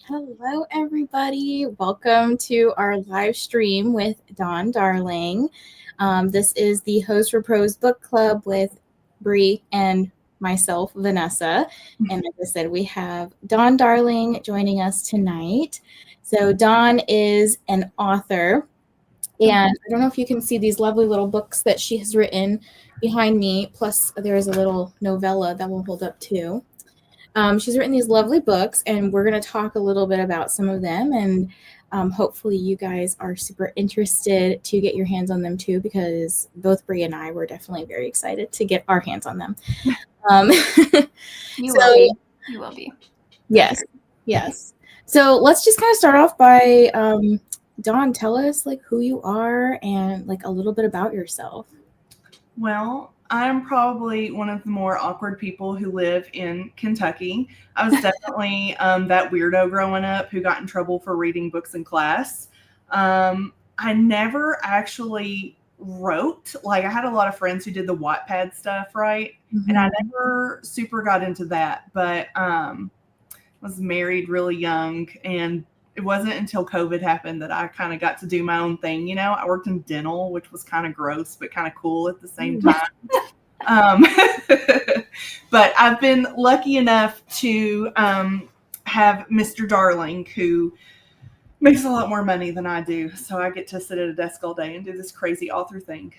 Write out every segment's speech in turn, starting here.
Hello, everybody. Welcome to our live stream with Dawn Darling. This is the Host for Prose Book Club with Bree and myself, Vanessa. And like I said, we have Dawn Darling joining us tonight. So Dawn is an author. And I don't know if you can see these lovely little books that she has written behind me. Plus, there is a little novella that we'll hold up too. She's written these lovely books, and we're going to talk a little bit about some of them. And hopefully you guys are super interested to get your hands on them too, because both Bree and I were definitely very excited to get our hands on them. You will be. Yes. Yes. So let's just kind of start off by Dawn, tell us like who you are and like a little bit about yourself. Well, I'm probably one of the more awkward people who live in Kentucky. I was definitely that weirdo growing up who got in trouble for reading books in class. I never actually wrote. Like, I had a lot of friends who did the Wattpad stuff, right? Mm-hmm. And I never super got into that, but was married really young, and it wasn't until COVID happened that I kind of got to do my own thing. You know, I worked in dental, which was kind of gross, but kind of cool at the same time. But I've been lucky enough to have Mr. Darling, who makes a lot more money than I do. So I get to sit at a desk all day and do this crazy author thing.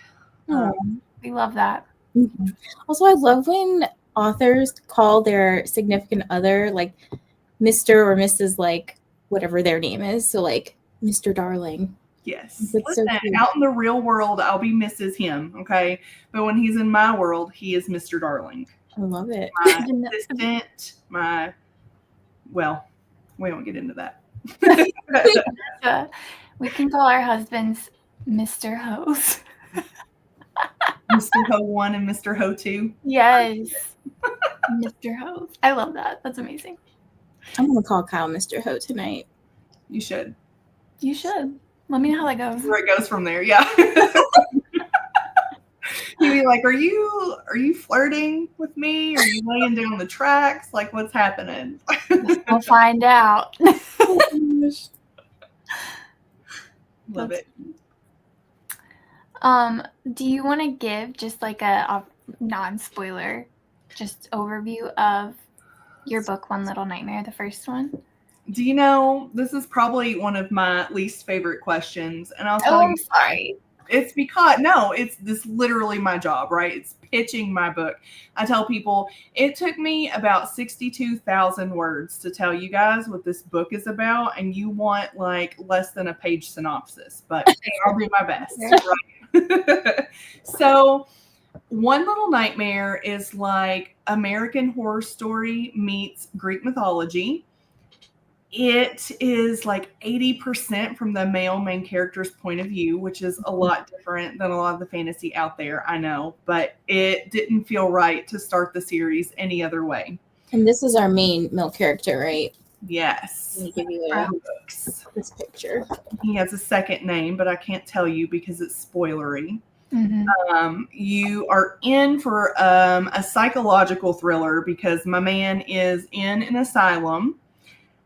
We love that. Mm-hmm. Also, I love when authors call their significant other like Mr. or Mrs. like whatever their name is. So like Mr. Darling. Yes. Listen, out in the real world, I'll be Mrs. him, okay? But when he's in my world, he is Mr. Darling. I love it. My assistant, well, we won't get into that. We can call our husbands Mr. Hose. Mr. Ho 1 and Mr. Ho 2. Yes. Mr. Hose. I love that. That's amazing. I'm going to call Kyle Mr. Ho tonight. You should. You should. Let me know how that goes. Where it goes from there, yeah. He'd be like, are you flirting with me? Are you laying down the tracks? Like, what's happening? We'll find out. Love it. Do you want to give just like a non-spoiler just overview of your book, One Little Nightmare, the first one? Do you know, this is probably one of my least favorite questions. And I'll tell you. I'm sorry. It's because, it's this literally my job, right? It's pitching my book. I tell people it took me about 62,000 words to tell you guys what this book is about. And you want like less than a page synopsis, but I'll do my best. Right? So One Little Nightmare is like American Horror Story meets Greek mythology. It is like 80% from the male main character's point of view, which is a lot different than a lot of the fantasy out there, I know, but it didn't feel right to start the series any other way. And this is our main male character, right? Yes. Let me give you this picture. He has a second name, but I can't tell you because it's spoilery. Mm-hmm. You are in for a psychological thriller because my man is in an asylum.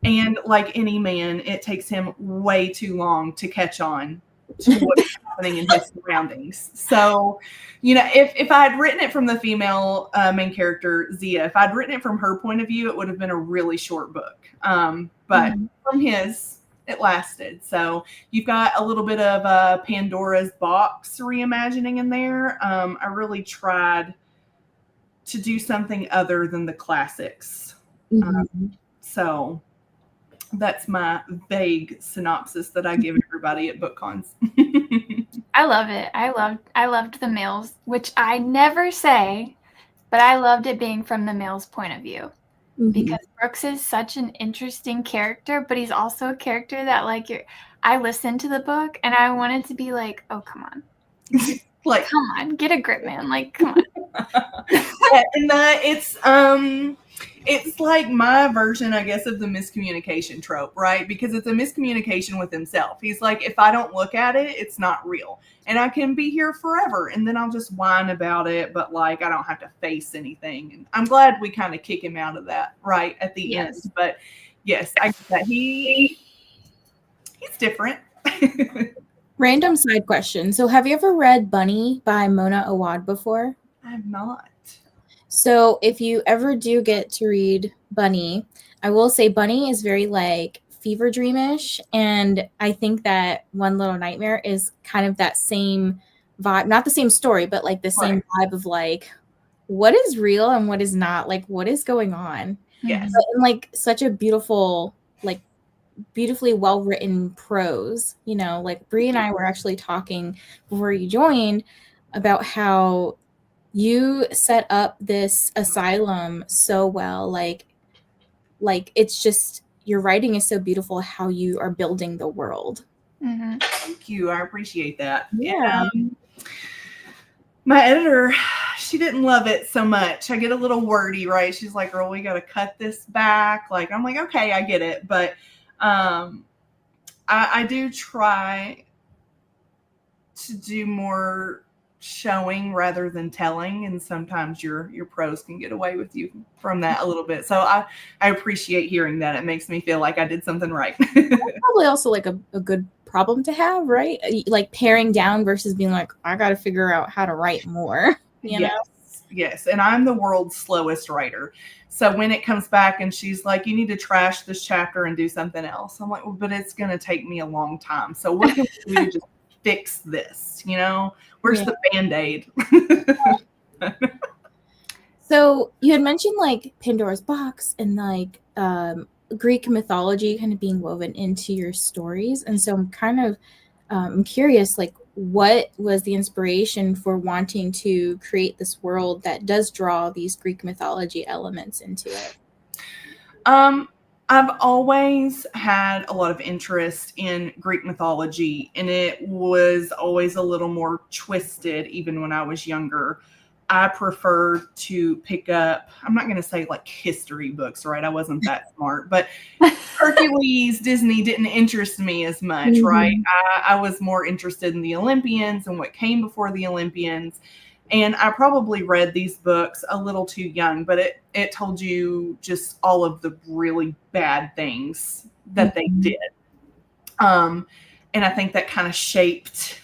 And like any man, it takes him way too long to catch on to what's happening in his surroundings. So, you know, if I had written it from the female main character, Zia, if I'd written it from her point of view, it would have been a really short book. But from his, it lasted. So you've got a little bit of Pandora's Box reimagining in there. I really tried to do something other than the classics. So that's my vague synopsis that I give everybody at book cons. I love it. I loved the males, which I never say, but I loved it being from the male's point of view. Because Brooks is such an interesting character, but he's also a character that like I listened to the book and I wanted to be like, oh, come on. Like, come on, get a grip, man. Like, come on. And it's like my version, I guess, of the miscommunication trope, right? Because it's a miscommunication with himself. He's like, if I don't look at it, it's not real. And I can be here forever. And then I'll just whine about it. But like, I don't have to face anything. And I'm glad we kind of kick him out of that right at the end. But Yes, I get that. He's different. Random side question. So have you ever read Bunny by Mona Awad before? I have not. So if you ever do get to read Bunny, I will say Bunny is very like fever dreamish, and I think that One Little Nightmare is kind of that same vibe, not the same story, but like the same vibe of like what is real and what is not, like what is going on. Yes. But in like such a beautiful, like beautifully well written prose, you know, like Bree and I were actually talking before you joined about how you set up this asylum so well, like it's just your writing is so beautiful how you are building the world. Mm-hmm. Thank you. I appreciate that. Yeah. My editor, she didn't love it so much. I get a little wordy, right? She's like, girl, we got to cut this back. Like, I'm like, okay, I get it. But I do try to do more showing rather than telling, and sometimes your prose can get away with you from that a little bit. So I appreciate hearing that. It makes me feel like I did something right. Probably also like a good problem to have, right? Like paring down versus being like, I got to figure out how to write more. You know? Yes. And I'm the world's slowest writer. So when it comes back and she's like, you need to trash this chapter and do something else, I'm like, well, but it's going to take me a long time. So what can we do to just fix this? You know, where's the Band-Aid? So you had mentioned like Pandora's box and like Greek mythology kind of being woven into your stories. And so I'm kind of I'm curious, like, what was the inspiration for wanting to create this world that does draw these Greek mythology elements into it? I've always had a lot of interest in Greek mythology, and it was always a little more twisted even when I was younger. I preferred to pick up, I'm not going to say like history books, right? I wasn't that smart, but Hercules, Disney didn't interest me as much, right? I was more interested in the Olympians and what came before the Olympians. And I probably read these books a little too young, but it told you just all of the really bad things that they did. And I think that kind of shaped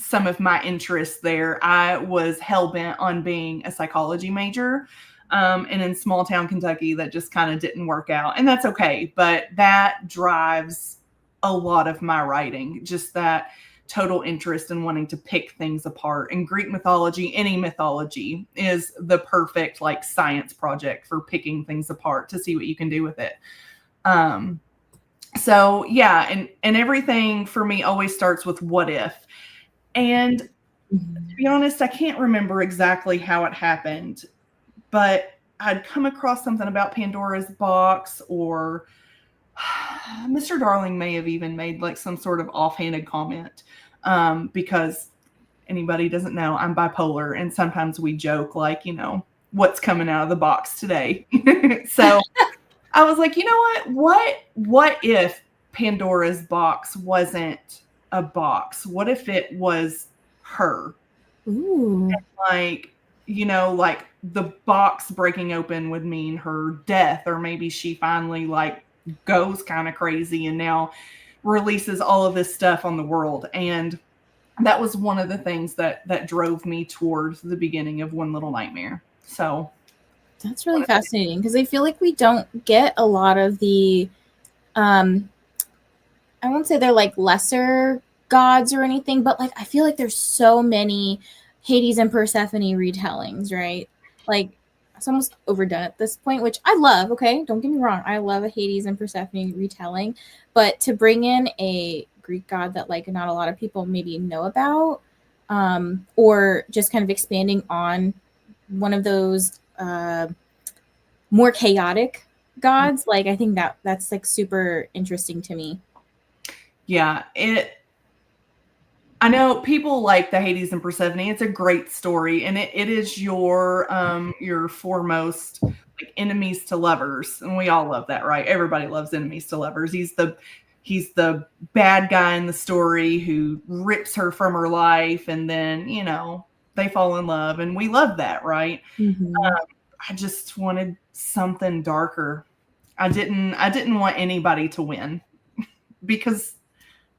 some of my interests there. I was hell-bent on being a psychology major. And in small town Kentucky, that just kind of didn't work out. And that's okay. But that drives a lot of my writing, just that total interest in wanting to pick things apart. And Greek mythology, any mythology, is the perfect like science project for picking things apart to see what you can do with it. So yeah, and everything for me always starts with what if. And to be honest, I can't remember exactly how it happened, but I'd come across something about Pandora's box, or Mr. Darling may have even made like some sort of offhanded comment, because anybody doesn't know, I'm bipolar, and sometimes we joke like, you know, what's coming out of the box today. So I was like, you know what if Pandora's box wasn't a box? What if it was her? Ooh. And like, you know, like the box breaking open would mean her death, or maybe she finally like goes kind of crazy and now releases all of this stuff on the world. And that was one of the things that drove me towards the beginning of One Little Nightmare. So that's really fascinating, because I feel like we don't get a lot of the I won't say they're like lesser gods or anything, but like I feel like there's so many Hades and Persephone retellings, right? Like it's almost overdone at this point, which I love. Okay, don't get me wrong, I love a Hades and Persephone retelling, but to bring in a Greek god that like not a lot of people maybe know about, or just kind of expanding on one of those more chaotic gods, like I think that's like super interesting to me. Yeah, I know people like the Hades and Persephone. It's a great story, and it is your foremost like enemies to lovers, and we all love that, right? Everybody loves enemies to lovers. He's the bad guy in the story who rips her from her life, and then you know they fall in love, and we love that, right? I just wanted something darker. I didn't want anybody to win because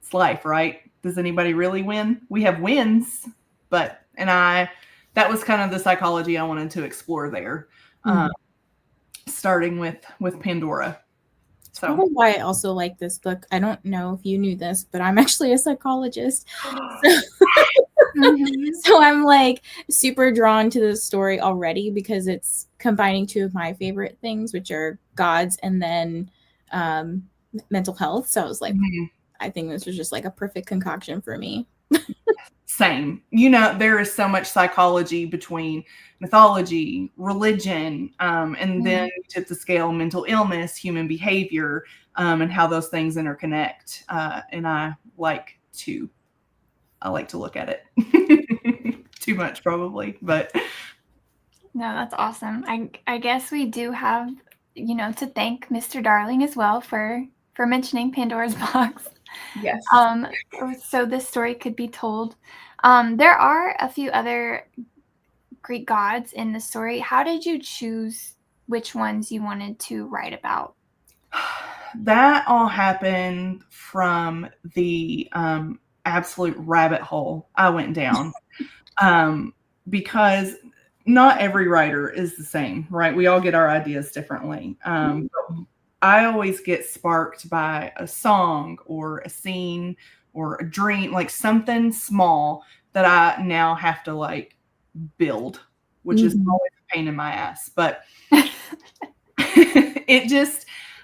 it's life, right? Does anybody really win? We have wins, but that was kind of the psychology I wanted to explore there, starting with Pandora. It's probably why I also like this book. I don't know if you knew this, but I'm actually a psychologist. So I'm like super drawn to the story already because it's combining two of my favorite things, which are gods and then mental health. So I was like, I think this was just like a perfect concoction for me. Same. You know, there is so much psychology between mythology, religion, and then you tip the scale, mental illness, human behavior, and how those things interconnect. And I like to look at it. Too much probably, but no, that's awesome. I guess we do have, to thank Mr. Darling as well for mentioning Pandora's box. Yes. So this story could be told. There are a few other Greek gods in the story. How did you choose which ones you wanted to write about? That all happened from the absolute rabbit hole I went down. Because not every writer is the same, right? We all get our ideas differently. I always get sparked by a song or a scene or a dream, like something small that I now have to like build, which is always a pain in my ass. But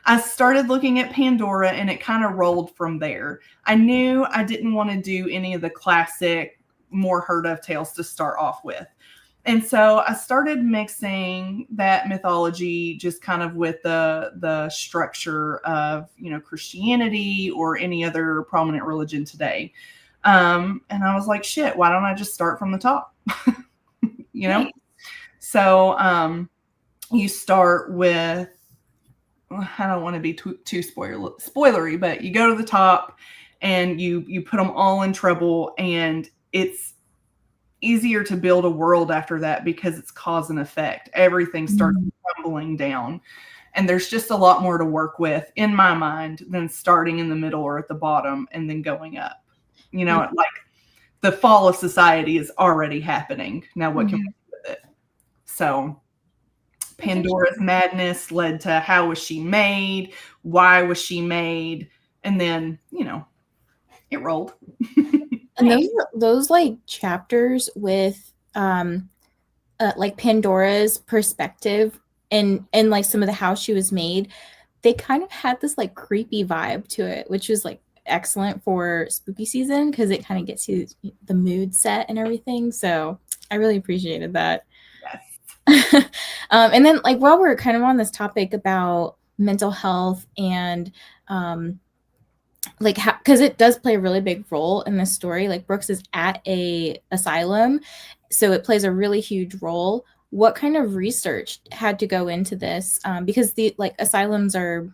I started looking at Pandora and it kind of rolled from there. I knew I didn't want to do any of the classic, more heard of tales to start off with. And so I started mixing that mythology just kind of with the structure of, Christianity or any other prominent religion today. And I was like, shit, why don't I just start from the top? Nice. So you start with, I don't want to be too spoilery, but you go to the top and you put them all in trouble, and it's easier to build a world after that because it's cause and effect. Everything starts crumbling down, and there's just a lot more to work with in my mind than starting in the middle or at the bottom and then going up. Like the fall of society is already happening. Now what can we do with it? So Pandora's madness led to how was she made? Why was she made? And then, it rolled. And those like chapters with like Pandora's perspective and like some of the how she was made, they kind of had this like creepy vibe to it, which was like excellent for spooky season because it kind of gets you the mood set and everything. So I really appreciated that. Yes. And then like while we're kind of on this topic about mental health and like because it does play a really big role in this story. Like Brooks is at a asylum, so it plays a really huge role. What kind of research had to go into this? Because the like asylums are,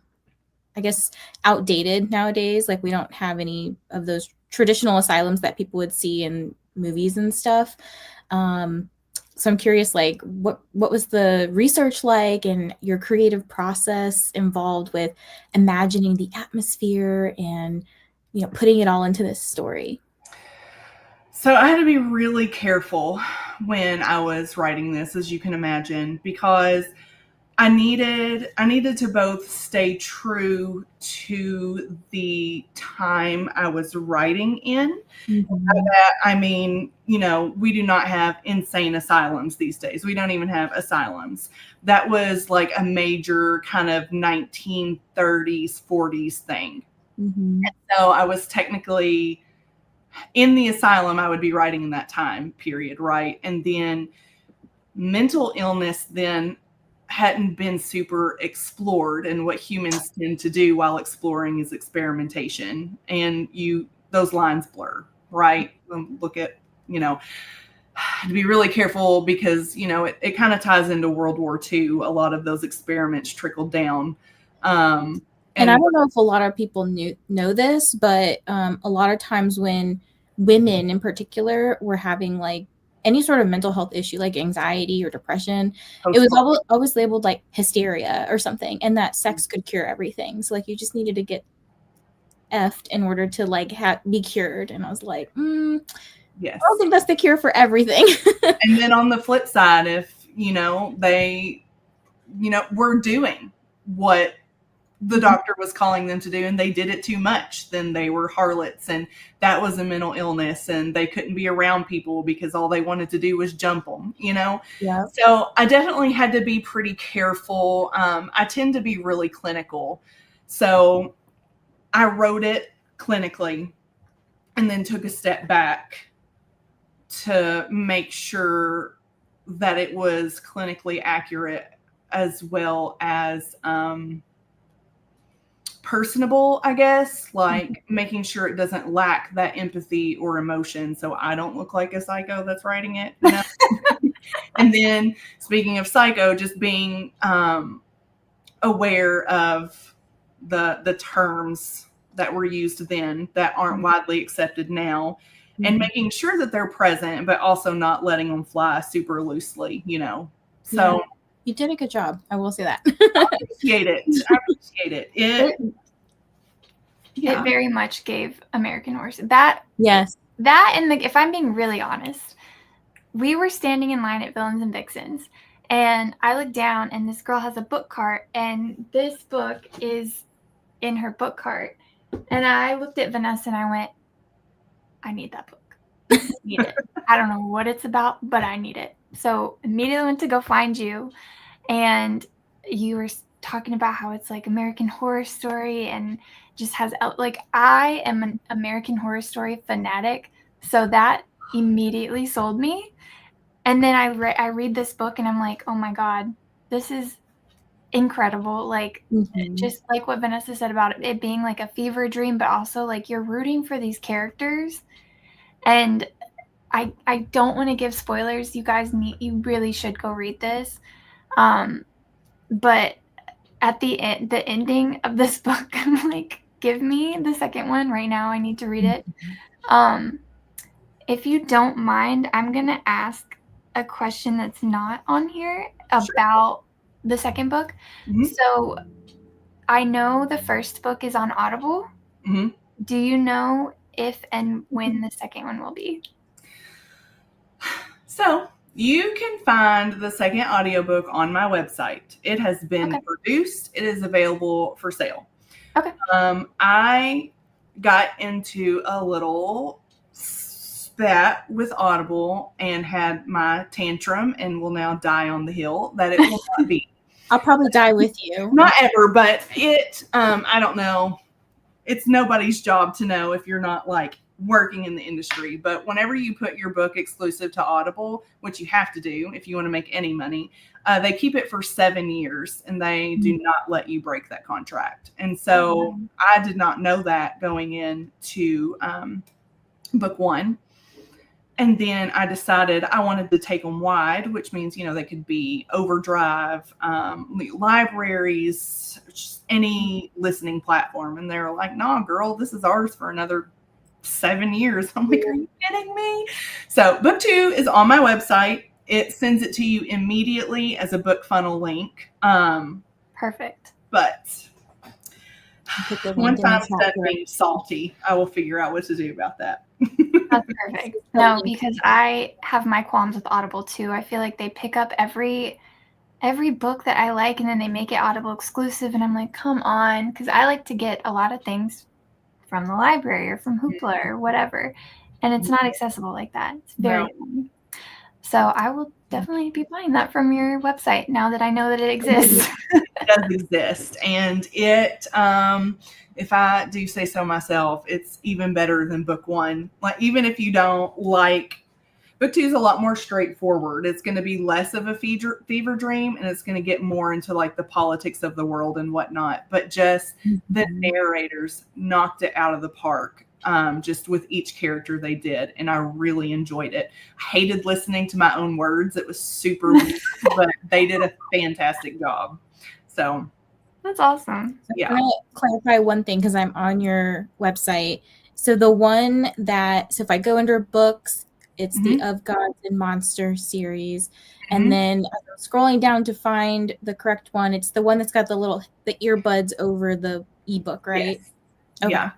I guess, outdated nowadays. Like we don't have any of those traditional asylums that people would see in movies and stuff. So I'm curious, like, what was the research like and your creative process involved with imagining the atmosphere and, putting it all into this story? So I had to be really careful when I was writing this, as you can imagine, because I needed to both stay true to the time I was writing in. That, I mean, we do not have insane asylums these days. We don't even have asylums. That was like a major kind of 1930s, 40s thing. And so I was technically in the asylum. I would be writing in that time period, right? And then mental illness then hadn't been super explored, and what humans tend to do while exploring is experimentation, and those lines blur, right? Look at, to be really careful because, it kind of ties into World War II. A lot of those experiments trickled down. And I don't know if a lot of people know this, but a lot of times when women in particular were having like any sort of mental health issue like anxiety or depression, it was always labeled like hysteria or something, and that sex could cure everything. So like you just needed to get effed in order to like be cured. And I was like, yes, I don't think that's the cure for everything. And then on the flip side, if they were doing what the doctor was calling them to do and they did it too much, then they were harlots, and that was a mental illness, and they couldn't be around people because all they wanted to do was jump them, Yeah. So I definitely had to be pretty careful. I tend to be really clinical. So I wrote it clinically and then took a step back to make sure that it was clinically accurate as well as personable, I guess, like making sure it doesn't lack that empathy or emotion, so I don't look like a psycho that's writing it. And then speaking of psycho, just being aware of the terms that were used then that aren't widely accepted now, and making sure that they're present, but also not letting them fly super loosely, So you did a good job. I will say that. I appreciate it. It very much gave American Horror Story. That and if I'm being really honest, we were standing in line at Villains and Vixens, and I looked down, and this girl has a book cart, and this book is in her book cart. And I looked at Vanessa and I went, I need that book. I need it. I don't know what it's about, but I need it. So immediately went to go find you, and you were talking about how it's like American Horror Story and just has like, I am an American Horror Story fanatic, so that immediately sold me. And then I read this book and I'm like, oh my God, this is incredible. Like just like what Vanessa said about it being like a fever dream, but also like you're rooting for these characters. And I don't want to give spoilers. You guys you really should go read this. But at the ending of this book, I'm like, give me the second one right now. I need to read it. If you don't mind, I'm going to ask a question that's not on here about the second book. So I know the first book is on Audible. Do you know if and when the second one will be? So you can find the second audiobook on my website. It has been produced. It is available for sale. Okay. I got into a little spat with Audible and had my tantrum and will now die on the hill that it will not be. I'll probably die with you. Not ever, but I don't know. It's nobody's job to know if you're not like working in the industry. But whenever you put your book exclusive to Audible, which you have to do if you want to make any money, they keep it for 7 years and they do not let you break that contract. And so I did not know that going into book one. And then I decided I wanted to take them wide, which means, they could be Overdrive, libraries, just any listening platform. And they're like, nah, girl, this is ours for another 7 years. I'm like, are you kidding me? So book 2 is on my website. It sends it to you immediately as a book funnel link. Perfect. But once I'm done being salty, I will figure out what to do about that. That's perfect. No, because I have my qualms with Audible too. I feel like they pick up every book that I like and then they make it Audible exclusive, and I'm like, come on, because I like to get a lot of things from the library or from Hoopla or whatever, and it's not accessible like that. It's very annoying. So I will definitely be buying that from your website now that I know that it exists. It does exist, and it if I do say so myself, it's even better than book 1. Like, even if you don't like, book 2 is a lot more straightforward. It's going to be less of a fever dream, and it's going to get more into like the politics of the world and whatnot. But just the narrators knocked it out of the park. Just with each character they did, and I really enjoyed it. I hated listening to my own words. It was super weird, but they did a fantastic job. So that's awesome. So yeah. I'm going to clarify one thing because I'm on your website. So the one so if I go under books, It's Mm-hmm. the Of Gods and Monsters series. Mm-hmm. And then scrolling down to find the correct one, it's the one that's got the earbuds over the ebook, right? Yes. Okay. Yeah.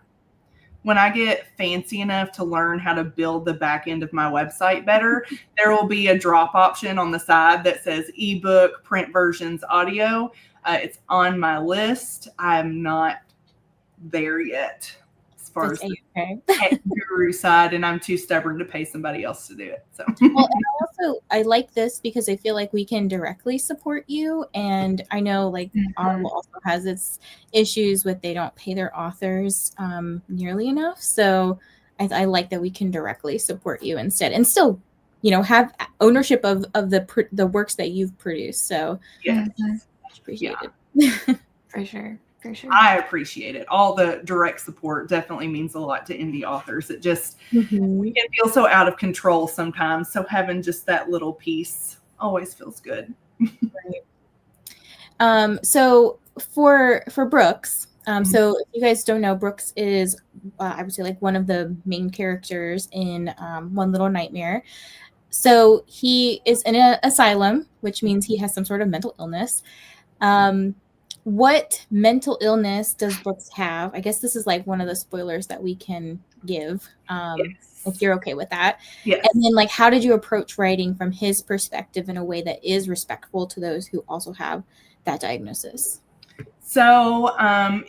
When I get fancy enough to learn how to build the back end of my website better, there will be a drop option on the side that says ebook, print versions, audio. It's on my list. I'm not there yet as far as the tech guru side, and I'm too stubborn to pay somebody else to do it. So, well, and I like this because I feel like we can directly support you, and I know like Audible also has its issues with they don't pay their authors nearly enough. So I like that we can directly support you instead, and still, have ownership of the works that you've produced. So yes, much appreciated. Yeah. For sure. For sure. I appreciate it. All the direct support definitely means a lot to indie authors. It just we can feel so out of control sometimes. So having just that little piece always feels good. Right. So for Brooks, so if you guys don't know, Brooks is I would say like one of the main characters in One Little Nightmare. So he is in an asylum, which means he has some sort of mental illness. What mental illness does Brooks have? I guess this is like one of the spoilers that we can give, if you're okay with that. Yes. And then like, how did you approach writing from his perspective in a way that is respectful to those who also have that diagnosis? So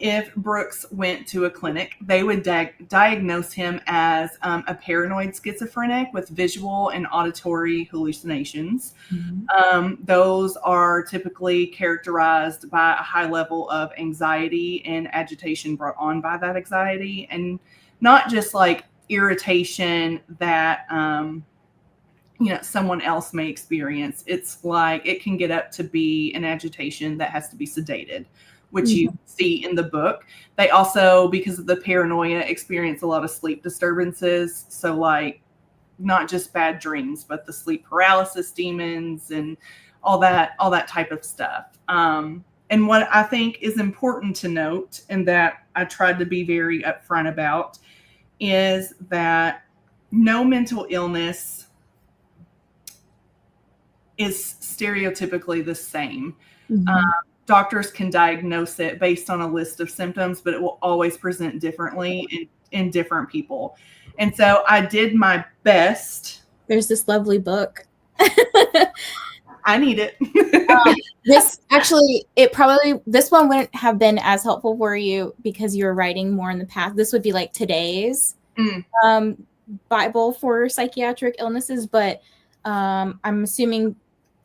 if Brooks went to a clinic, they would diagnose him as a paranoid schizophrenic with visual and auditory hallucinations. Those are typically characterized by a high level of anxiety and agitation brought on by that anxiety, and not just like irritation that someone else may experience. It's like it can get up to be an agitation that has to be sedated, which you see in the book. They also, because of the paranoia, experience a lot of sleep disturbances. So like not just bad dreams, but the sleep paralysis demons and all that type of stuff. And what I think is important to note, and that I tried to be very upfront about, is that no mental illness is stereotypically the same. Doctors can diagnose it based on a list of symptoms, but it will always present differently in different people. And so I did my best. There's this lovely book. I need it. This one wouldn't have been as helpful for you because you were writing more in the past. This would be like today's Bible for psychiatric illnesses, but I'm assuming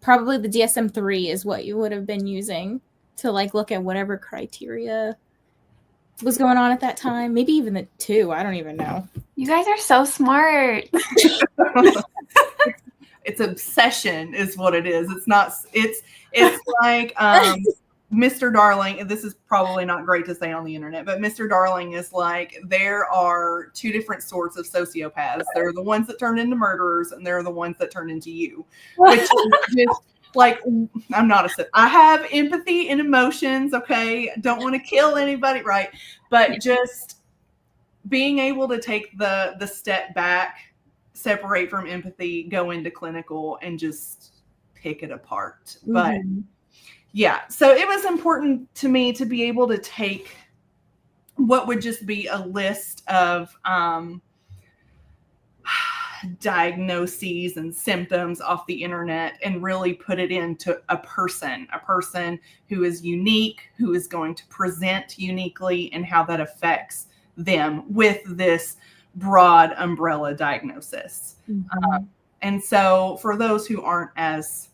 probably the DSM-3 is what you would have been using to like look at whatever criteria was going on at that time. Maybe even the 2. I don't even know. You guys are so smart. It's obsession is what it is. It's not. It's like Mr. Darling. This is probably not great to say on the internet, but Mr. Darling is like, there are 2 different sorts of sociopaths. There are the ones that turn into murderers, and there are the ones that turn into you. Which is just like, I'm not I have empathy and emotions. Okay, don't want to kill anybody, right? But just being able to take the step back, separate from empathy, go into clinical, and just pick it apart. But yeah, so it was important to me to be able to take what would just be a list of diagnoses and symptoms off the internet and really put it into a person who is unique, who is going to present uniquely, and how that affects them with this broad umbrella diagnosis. And so for those who aren't as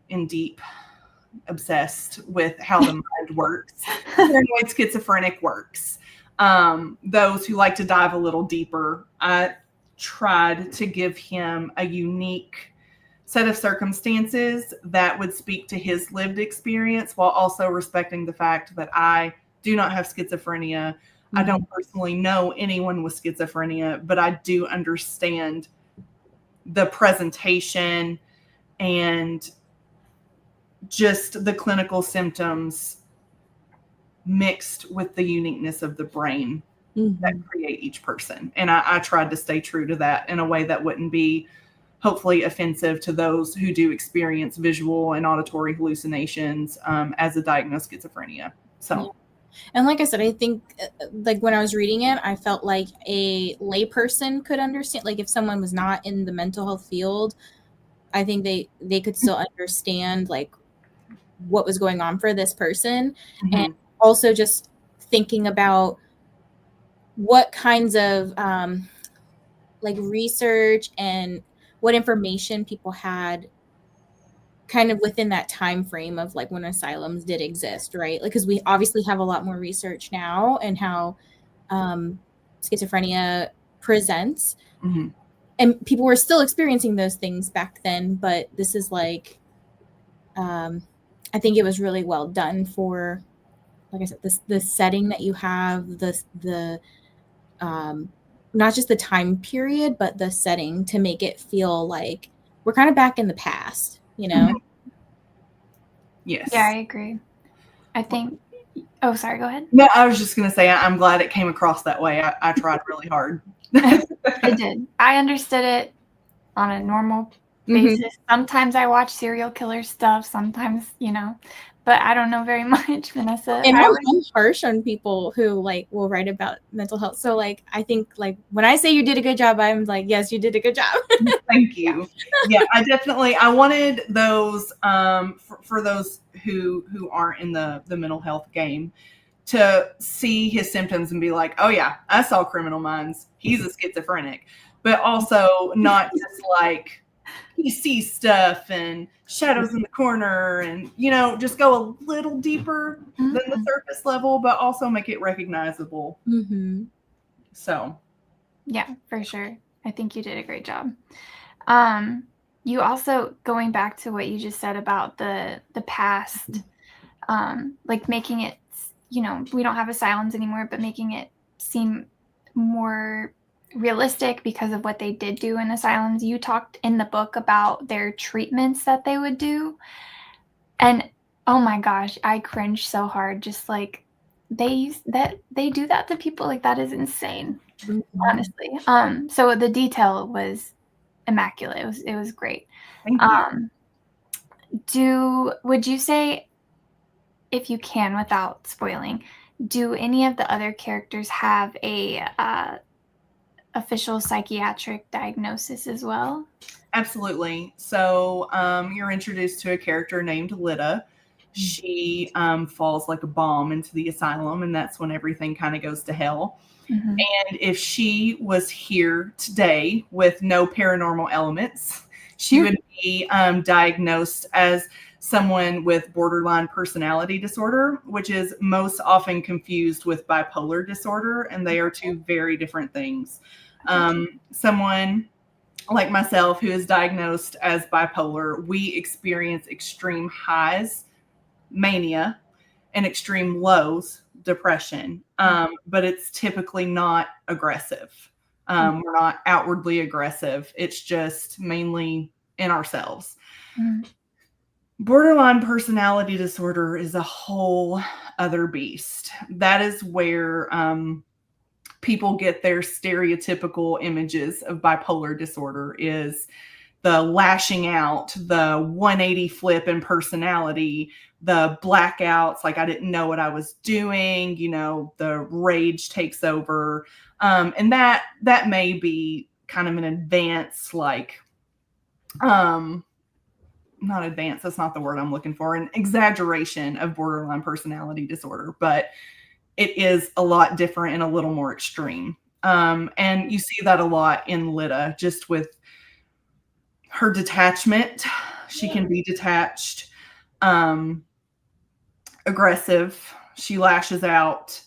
in deep obsessed with how the mind works, paranoid schizophrenic works. Those who like to dive a little deeper, I tried to give him a unique set of circumstances that would speak to his lived experience while also respecting the fact that I do not have schizophrenia. I don't personally know anyone with schizophrenia, but I do understand the presentation and just the clinical symptoms mixed with the uniqueness of the brain that create each person. And I tried to stay true to that in a way that wouldn't be hopefully offensive to those who do experience visual and auditory hallucinations as a diagnosed schizophrenia. So. Yeah. And like I said, I think like when I was reading it, I felt like a layperson could understand, like if someone was not in the mental health field, I think they could still understand like what was going on for this person. And also just thinking about what kinds of like research and what information people had kind of within that time frame of like when asylums did exist, right? Like, because we obviously have a lot more research now and how schizophrenia presents, and people were still experiencing those things back then, but this is like I think it was really well done for, like I said, the setting that you have, the not just the time period, but the setting to make it feel like we're kind of back in the past, you know? Yes. Yeah, I agree. I think, oh, sorry, go ahead. No, I was just going to say, I'm glad it came across that way. I tried really hard. I did. I understood it on a normal basis. Sometimes I watch serial killer stuff, sometimes, but I don't know very much, Vanessa. And I'm harsh on people who like will write about mental health. So like, I think like when I say you did a good job, I'm like, yes, you did a good job. Thank you. Yeah, I wanted those for those who aren't in the mental health game to see his symptoms and be like, oh yeah, I saw Criminal Minds. He's a schizophrenic, but also not just like he sees stuff and shadows in the corner and, just go a little deeper than the surface level, but also make it recognizable. So. Yeah, for sure. I think you did a great job. You also, going back to what you just said about the past, like making it, we don't have asylums anymore, but making it seem more realistic because of what they did do in asylums. You talked in the book about their treatments that they would do. And oh my gosh, I cringed so hard. Just like they do that to people. Like that is insane, honestly. So the detail was immaculate. It was great. Thank you. Would you say, if you can without spoiling, do any of the other characters have a official psychiatric diagnosis as well? Absolutely. So you're introduced to a character named Lida. She falls like a bomb into the asylum, and that's when everything kind of goes to hell. And if she was here today with no paranormal elements, she would be diagnosed as someone with borderline personality disorder, which is most often confused with bipolar disorder, and they are two very different things. Someone like myself who is diagnosed as bipolar, we experience extreme highs, mania, and extreme lows, depression. But it's typically not aggressive. We're not outwardly aggressive. It's just mainly in ourselves. Borderline personality disorder is a whole other beast. That is where people get their stereotypical images of bipolar disorder, is the lashing out, the 180 flip in personality, the blackouts, like I didn't know what I was doing, the rage takes over. And that may be kind of an advanced, like, not advanced, that's not the word I'm looking for, an exaggeration of borderline personality disorder, but it is a lot different and a little more extreme. And you see that a lot in Lida, just with her detachment. She can be detached, aggressive. She lashes out,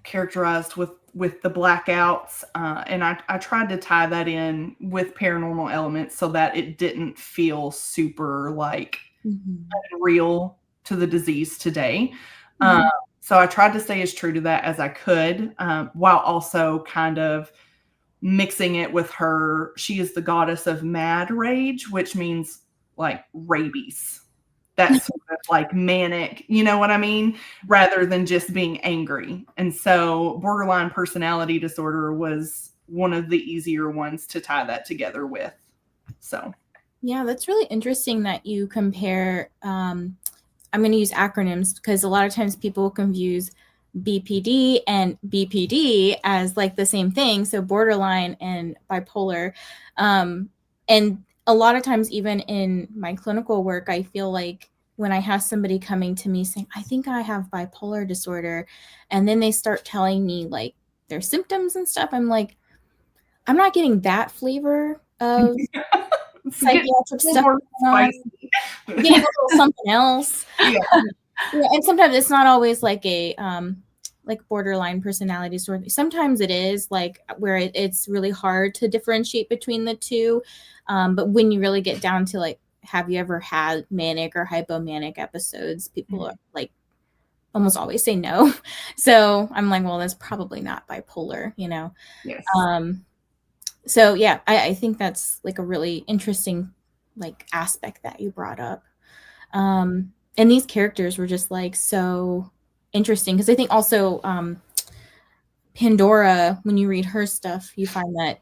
characterized with the blackouts. And I tried to tie that in with paranormal elements so that it didn't feel super like unreal to the disease today. So I tried to stay as true to that as I could, while also kind of mixing it with her. She is the goddess of mad rage, which means like rabies. that sort of like manic, you know what I mean? Rather than just being angry. And so borderline personality disorder was one of the easier ones to tie that together with. So. Yeah, that's really interesting that you compare, I'm going to use acronyms because a lot of times people confuse BPD and BPD as like the same thing. So borderline and bipolar. And a lot of times, even in my clinical work, I feel like when I have somebody coming to me saying, I think I have bipolar disorder, and then they start telling me like their symptoms and stuff, I'm like, I'm not getting that flavor of psychiatric stuff. I'm getting a little something else. Yeah. And sometimes it's not always like a like borderline personality disorder. Sometimes it is like where it's really hard to differentiate between the two. But when you really get down to like, have you ever had manic or hypomanic episodes? People are like almost always say no. So I'm like, well, that's probably not bipolar, you know? Yes. So yeah, I think that's like a really interesting like aspect that you brought up. And these characters were just like so interesting because I think also Pandora, when you read her stuff, you find that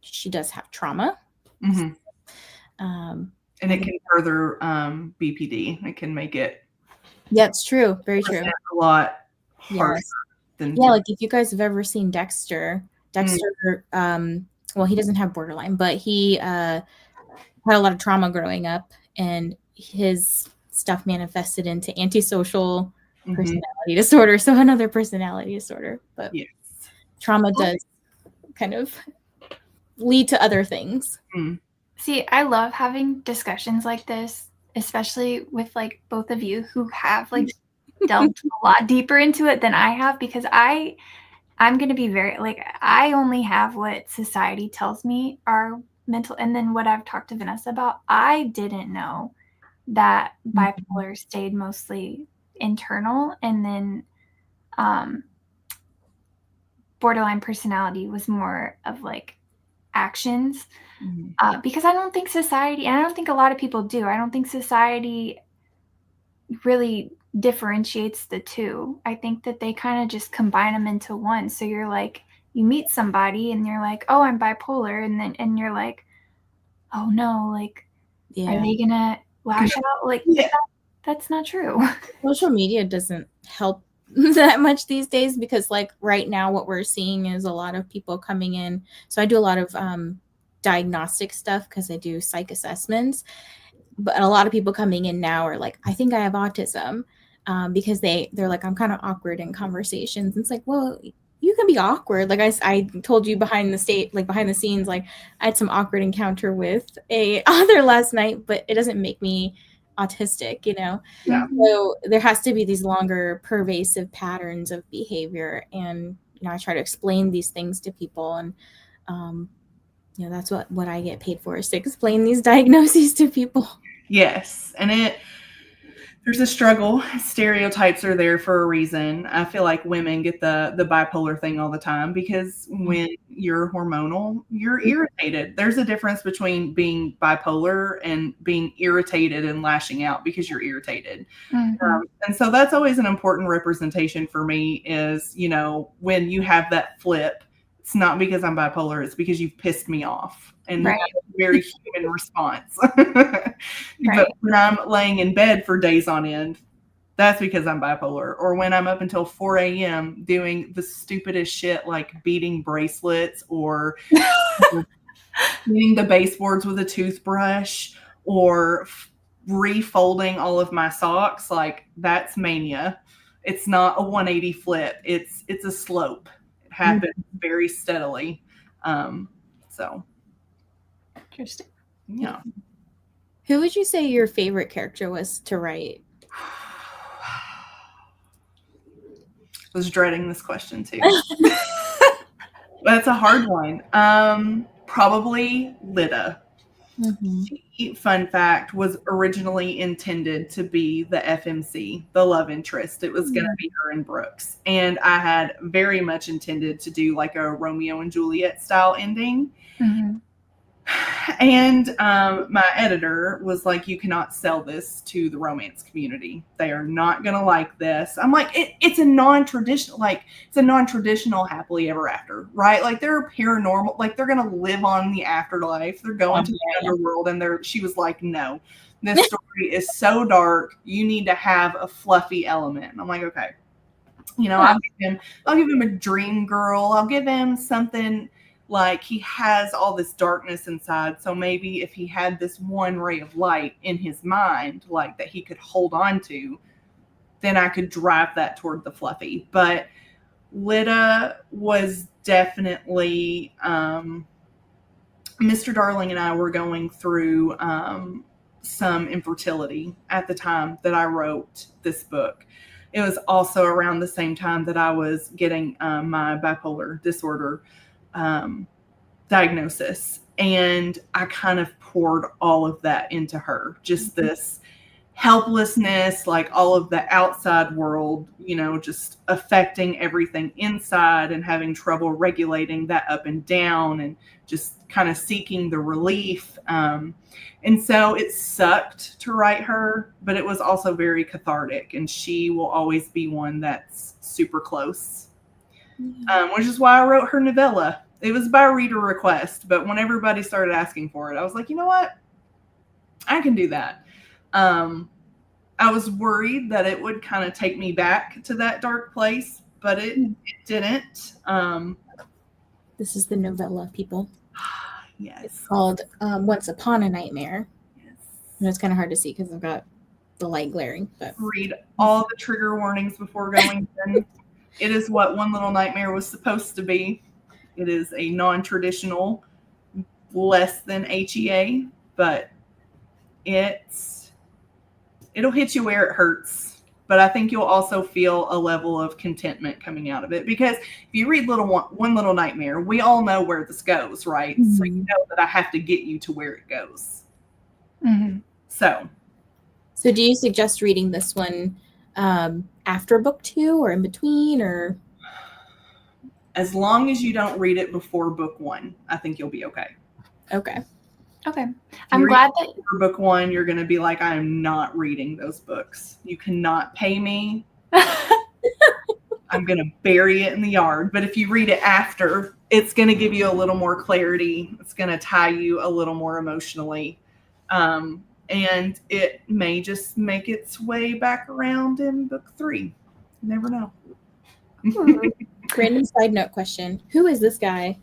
she does have trauma. Mm-hmm. And it can further BPD. It can make it. Yeah, it's true. Very true. A lot harsher than. Yeah, like if you guys have ever seen Dexter, well, he doesn't have borderline, but he had a lot of trauma growing up, and his stuff manifested into antisocial personality disorder. So another personality disorder, but yes. Trauma does kind of lead to other things. See, I love having discussions like this, especially with like both of you who have like delved a lot deeper into it than I have, because I'm going to be very like, I only have what society tells me are mental, and then what I've talked to Vanessa about. I didn't know that bipolar stayed mostly internal, and then borderline personality was more of like actions. Because I don't think society, and I don't think a lot of people do, I don't think society really differentiates the two. I think that they kind of just combine them into one. So you're like, you meet somebody and you're like, oh, I'm bipolar, and you're like, oh no, like, are they gonna lash out? Like, that's not true. Social media doesn't help that much these days, because like right now what we're seeing is a lot of people coming in. So I do a lot of diagnostic stuff because I do psych assessments, but a lot of people coming in now are like, I think I have autism, because they're like, I'm kind of awkward in conversations. And it's like, well, you can be awkward. Like I told you behind the scenes, like I had some awkward encounter with a author last night, but it doesn't make me autistic, you know? Yeah. So there has to be these longer pervasive patterns of behavior. And, you know, I try to explain these things to people, and, you know, that's what I get paid for, is to explain these diagnoses to people. Yes. And there's a struggle. Stereotypes are there for a reason. I feel like women get the bipolar thing all the time because when you're hormonal, you're irritated. There's a difference between being bipolar and being irritated and lashing out because you're irritated. And so that's always an important representation for me is, you know, when you have that flip, it's not because I'm bipolar, it's because you've pissed me off. And that's a very human response. But when I'm laying in bed for days on end, that's because I'm bipolar. Or when I'm up until 4 a.m. doing the stupidest shit like beating bracelets or cleaning the baseboards with a toothbrush or refolding all of my socks, like that's mania. It's not a 180 flip. It's a slope. It happens very steadily. So. Interesting. Yeah. Who would you say your favorite character was to write? I was dreading this question too. That's a hard one. Probably Lida. She, fun fact, was originally intended to be the FMC, the love interest. It was going to be her and Brooks. And I had very much intended to do like a Romeo and Juliet style ending. And my editor was like, you cannot sell this to the romance community. They are not going to like this. I'm like, it's a non-traditional, happily ever after, right? Like they're paranormal, like they're going to live on the afterlife. They're going to the underworld. And she was like, no, this story is so dark. You need to have a fluffy element. And I'm like, okay, I'll give him a dream girl. I'll give him something like he has all this darkness inside. So maybe if he had this one ray of light in his mind, like that he could hold on to, then I could drive that toward the fluffy. But Lita was definitely, Mr. Darling and I were going through some infertility at the time that I wrote this book. It was also around the same time that I was getting my bipolar disorder diagnosis. And I kind of poured all of that into her, just this helplessness, like all of the outside world, just affecting everything inside and having trouble regulating that up and down and just kind of seeking the relief. And so it sucked to write her, but it was also very cathartic, and she will always be one that's super close, which is why I wrote her novella. It was by reader request, but when everybody started asking for it, I was like, you know what? I can do that. I was worried that it would kind of take me back to that dark place, but it didn't. This is the novella, people. Yes. It's called Once Upon a Nightmare. Yes. And it's kind of hard to see because I've got the light glaring. But read all the trigger warnings before going in. It is what One Little Nightmare was supposed to be. It is a non-traditional, less than HEA, but it'll hit you where it hurts. But I think you'll also feel a level of contentment coming out of it, because if you read One Little Nightmare, we all know where this goes, right? Mm-hmm. So you know that I have to get you to where it goes. Mm-hmm. So do you suggest reading this one after book 2 or in between, or? As long as you don't read it before book 1, I think you'll be okay. Okay. I'm glad that for book 1, you're going to be like, I am not reading those books. You cannot pay me. I'm going to bury it in the yard. But if you read it after, it's going to give you a little more clarity. It's going to tie you a little more emotionally. And it may just make its way back around in book 3. You never know. Random side note question. Who is this guy?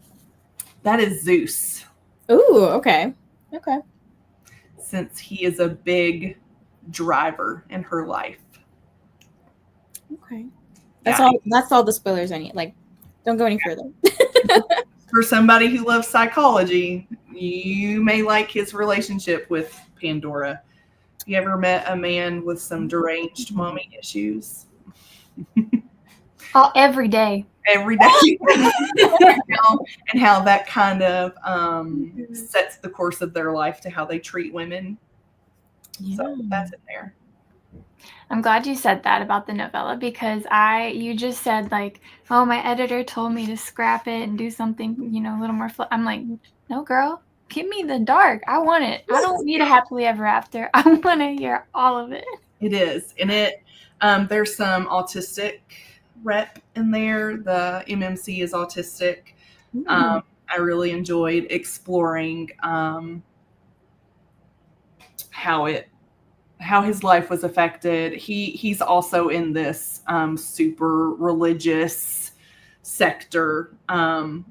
That is Zeus. Ooh, okay. Since he is a big driver in her life. Okay. That's all the spoilers I need. Like, don't go any further. For somebody who loves psychology, you may like his relationship with Pandora. You ever met a man with some deranged mommy issues? Oh, every day. And how that kind of sets the course of their life to how they treat women. Yeah. So that's in there. I'm glad you said that about the novella, because you just said like, oh, my editor told me to scrap it and do something, a little more. I'm like, no, girl, give me the dark. I want it. I don't need a happily ever after. I want to hear all of it. It is. And there's some autistic rep in there. The MMC is autistic. I really enjoyed exploring how his life was affected. He's also in this super religious sector, and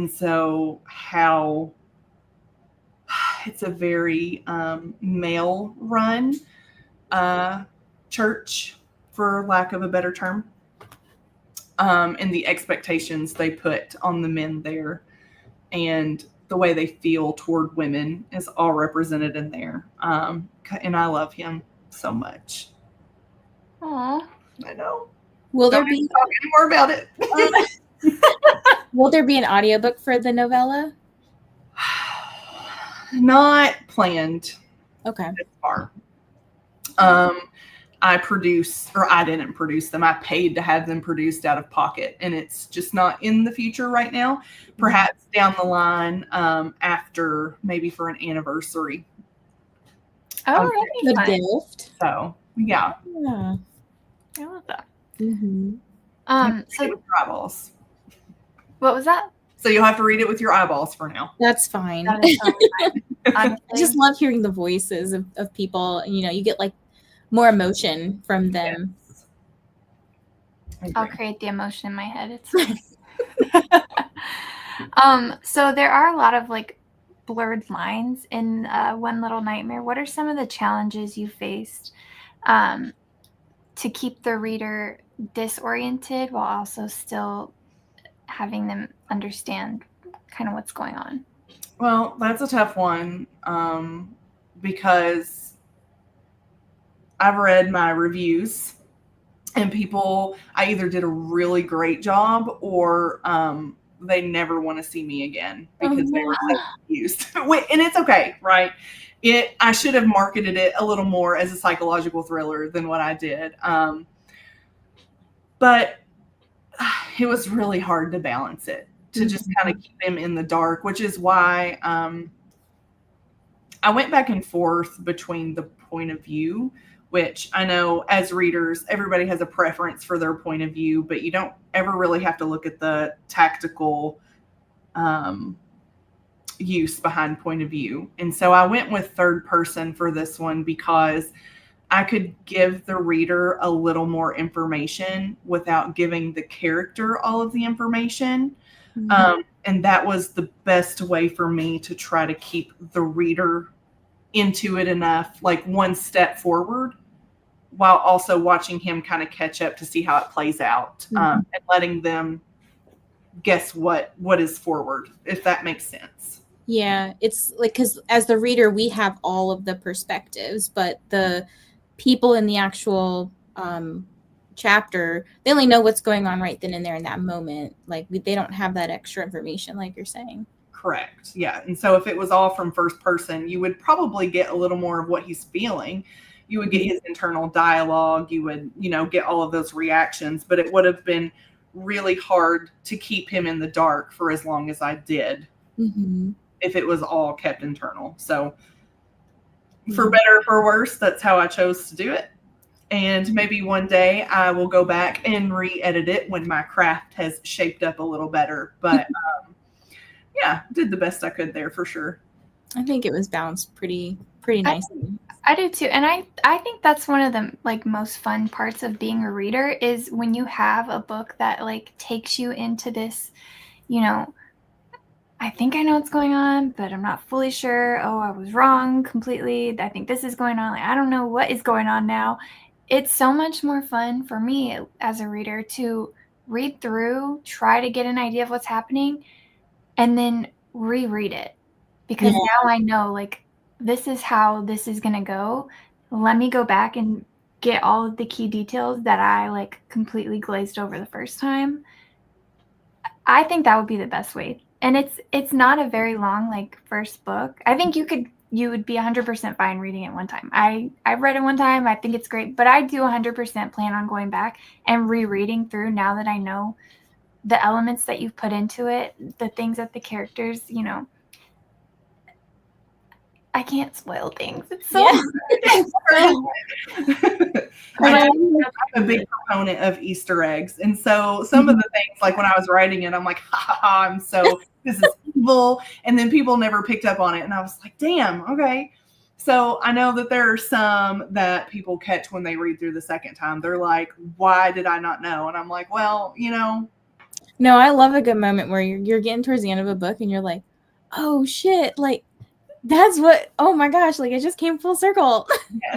so how it's a very male run church, for lack of a better term. And the expectations they put on the men there and the way they feel toward women is all represented in there. And I love him so much. Aww. I know. Will there be talk any more about it? Will there be an audiobook for the novella? Not planned. Okay. This far. I didn't produce them. I paid to have them produced out of pocket, and it's just not in the future right now. Perhaps down the line, after maybe for an anniversary. Oh, the that'd be fun. gift. So yeah. Yeah. I love that. So with your eyeballs. What was that? So you'll have to read it with your eyeballs for now. That's fine. That is totally fine. I just love hearing the voices of people, and you get like more emotion from them. Yes. I'll create the emotion in my head. It's fine. So there are a lot of like blurred lines in One Little Nightmare. What are some of the challenges you faced to keep the reader disoriented while also still having them understand kind of what's going on? Well, that's a tough one, because I've read my reviews, and I either did a really great job or they never want to see me again because they were so confused. And it's okay, right? I should have marketed it a little more as a psychological thriller than what I did. But it was really hard to balance it, to just kind of keep him in the dark, which is why I went back and forth between the point of view, which I know as readers, everybody has a preference for their point of view, but you don't ever really have to look at the tactical use behind point of view. And so I went with third person for this one because I could give the reader a little more information without giving the character all of the information. And that was the best way for me to try to keep the reader into it enough, like one step forward, while also watching him kind of catch up to see how it plays out, and letting them guess what is forward, if that makes sense. Yeah, it's like, because as the reader, we have all of the perspectives, but the people in the actual chapter, they only know what's going on right then and there in that moment. Like they don't have that extra information, like you're saying. Correct. Yeah. And so if it was all from first person, you would probably get a little more of what he's feeling. You would get his internal dialogue. You would, get all of those reactions, but it would have been really hard to keep him in the dark for as long as I did if it was all kept internal. So for better or for worse, that's how I chose to do it. And maybe one day I will go back and re-edit it when my craft has shaped up a little better. But yeah, did the best I could there for sure. I think it was balanced pretty nicely. I do too. And I think that's one of the like most fun parts of being a reader is when you have a book that like takes you into this, I think I know what's going on, but I'm not fully sure. Oh, I was wrong completely. I think this is going on. Like, I don't know what is going on now. It's so much more fun for me as a reader to read through, try to get an idea of what's happening, and then reread it. Because now I know, like, this is how this is going to go. Let me go back and get all of the key details that I, like, completely glazed over the first time. I think that would be the best way. And it's not a very long, like, first book. I think you would be 100% fine reading it one time. I've read it one time. I think it's great. But I do 100% plan on going back and rereading through now that I know the elements that you've put into it, the things that the characters, I can't spoil things. It's so hard. I'm a big proponent of Easter eggs. And so some of the things, like when I was writing it, I'm like, this is evil. And then people never picked up on it. And I was like, damn, okay. So I know that there are some that people catch when they read through the second time. They're like, why did I not know? And I'm like, well, No, I love a good moment where you're getting towards the end of a book and you're like, oh shit, like that's oh my gosh, like it just came full circle.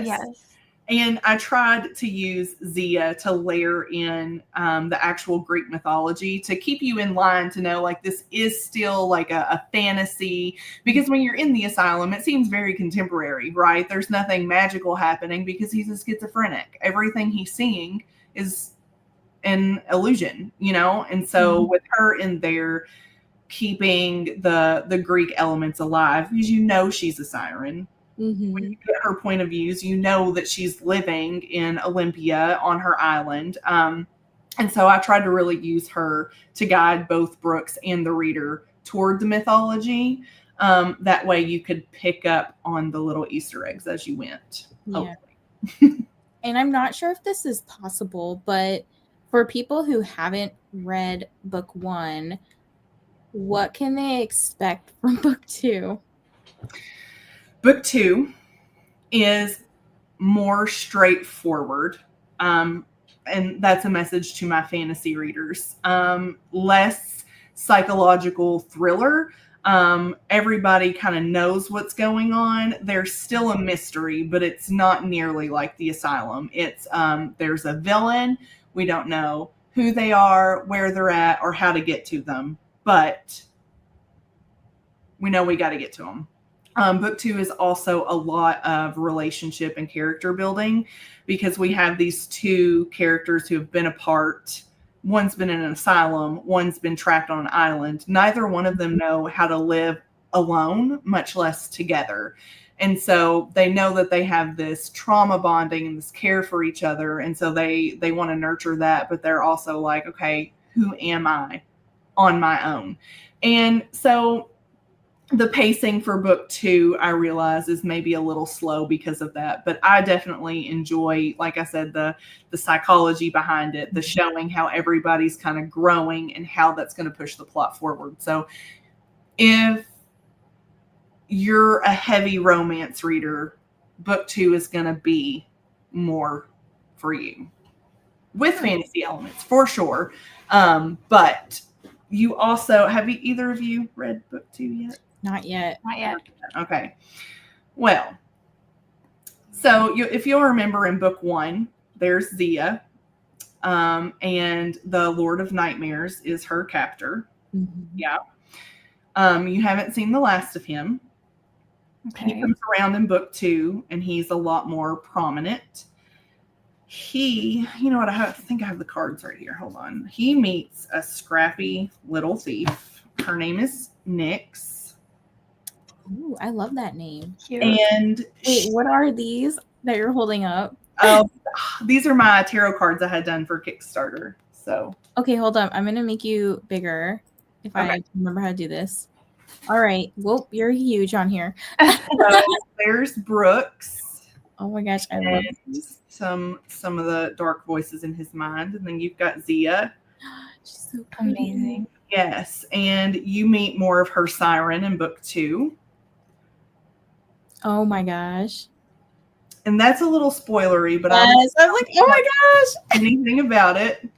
Yes. And I tried to use Zia to layer in the actual Greek mythology to keep you in line to know, like, this is still like a fantasy, because when you're in the asylum, it seems very contemporary, right? There's nothing magical happening because he's a schizophrenic. Everything he's seeing is an illusion, And so with her in there, keeping the Greek elements alive, because she's a siren. When you get her point of views, you know that she's living in Olympia on her island. And so I tried to really use her to guide both Brooks and the reader toward the mythology. That way you could pick up on the little Easter eggs as you went. Yeah. And I'm not sure if this is possible, but for people who haven't read book 1, what can they expect from book 2? Book 2 is more straightforward. And that's a message to my fantasy readers. Less psychological thriller. Everybody kind of knows what's going on. There's still a mystery, but it's not nearly like the Asylum. It's there's a villain. We don't know who they are, where they're at, or how to get to them, but we know we got to get to them. Book 2 is also a lot of relationship and character building, because we have these two characters who have been apart. One's been in an asylum, one's been trapped on an island. Neither one of them know how to live alone, much less together. And so they know that they have this trauma bonding and this care for each other. And so they want to nurture that, but they're also like, okay, who am I on my own? And so the pacing for book 2, I realize, is maybe a little slow because of that. But I definitely enjoy, like I said, the psychology behind it, the showing how everybody's kind of growing and how that's going to push the plot forward. So if you're a heavy romance reader, book 2 is going to be more for you, with fantasy elements for sure. But you also, have either of you read book 2 yet? Not yet. Not yet. Okay. Well, so if you'll remember, in book 1, there's Zia, and the Lord of Nightmares is her captor. Yeah. You haven't seen the last of him. Okay. He comes around in book 2, and he's a lot more prominent. You know what? I think I have the cards right here. Hold on. He meets a scrappy little thief. Her name is Nyx. Ooh, I love that name. Cute. And wait, what are these that you're holding up? These are my tarot cards I had done for Kickstarter. So okay, hold on. I'm gonna make you bigger if I remember how to do this. All right. Whoop, you're huge on here. So there's Brooks. Oh my gosh, I love these. Some of the dark voices in his mind, and then you've got Zia. She's so amazing. Yes, and you meet more of her siren in book 2. Oh my gosh. And that's a little spoilery, but I'm like, oh my gosh. Anything about it.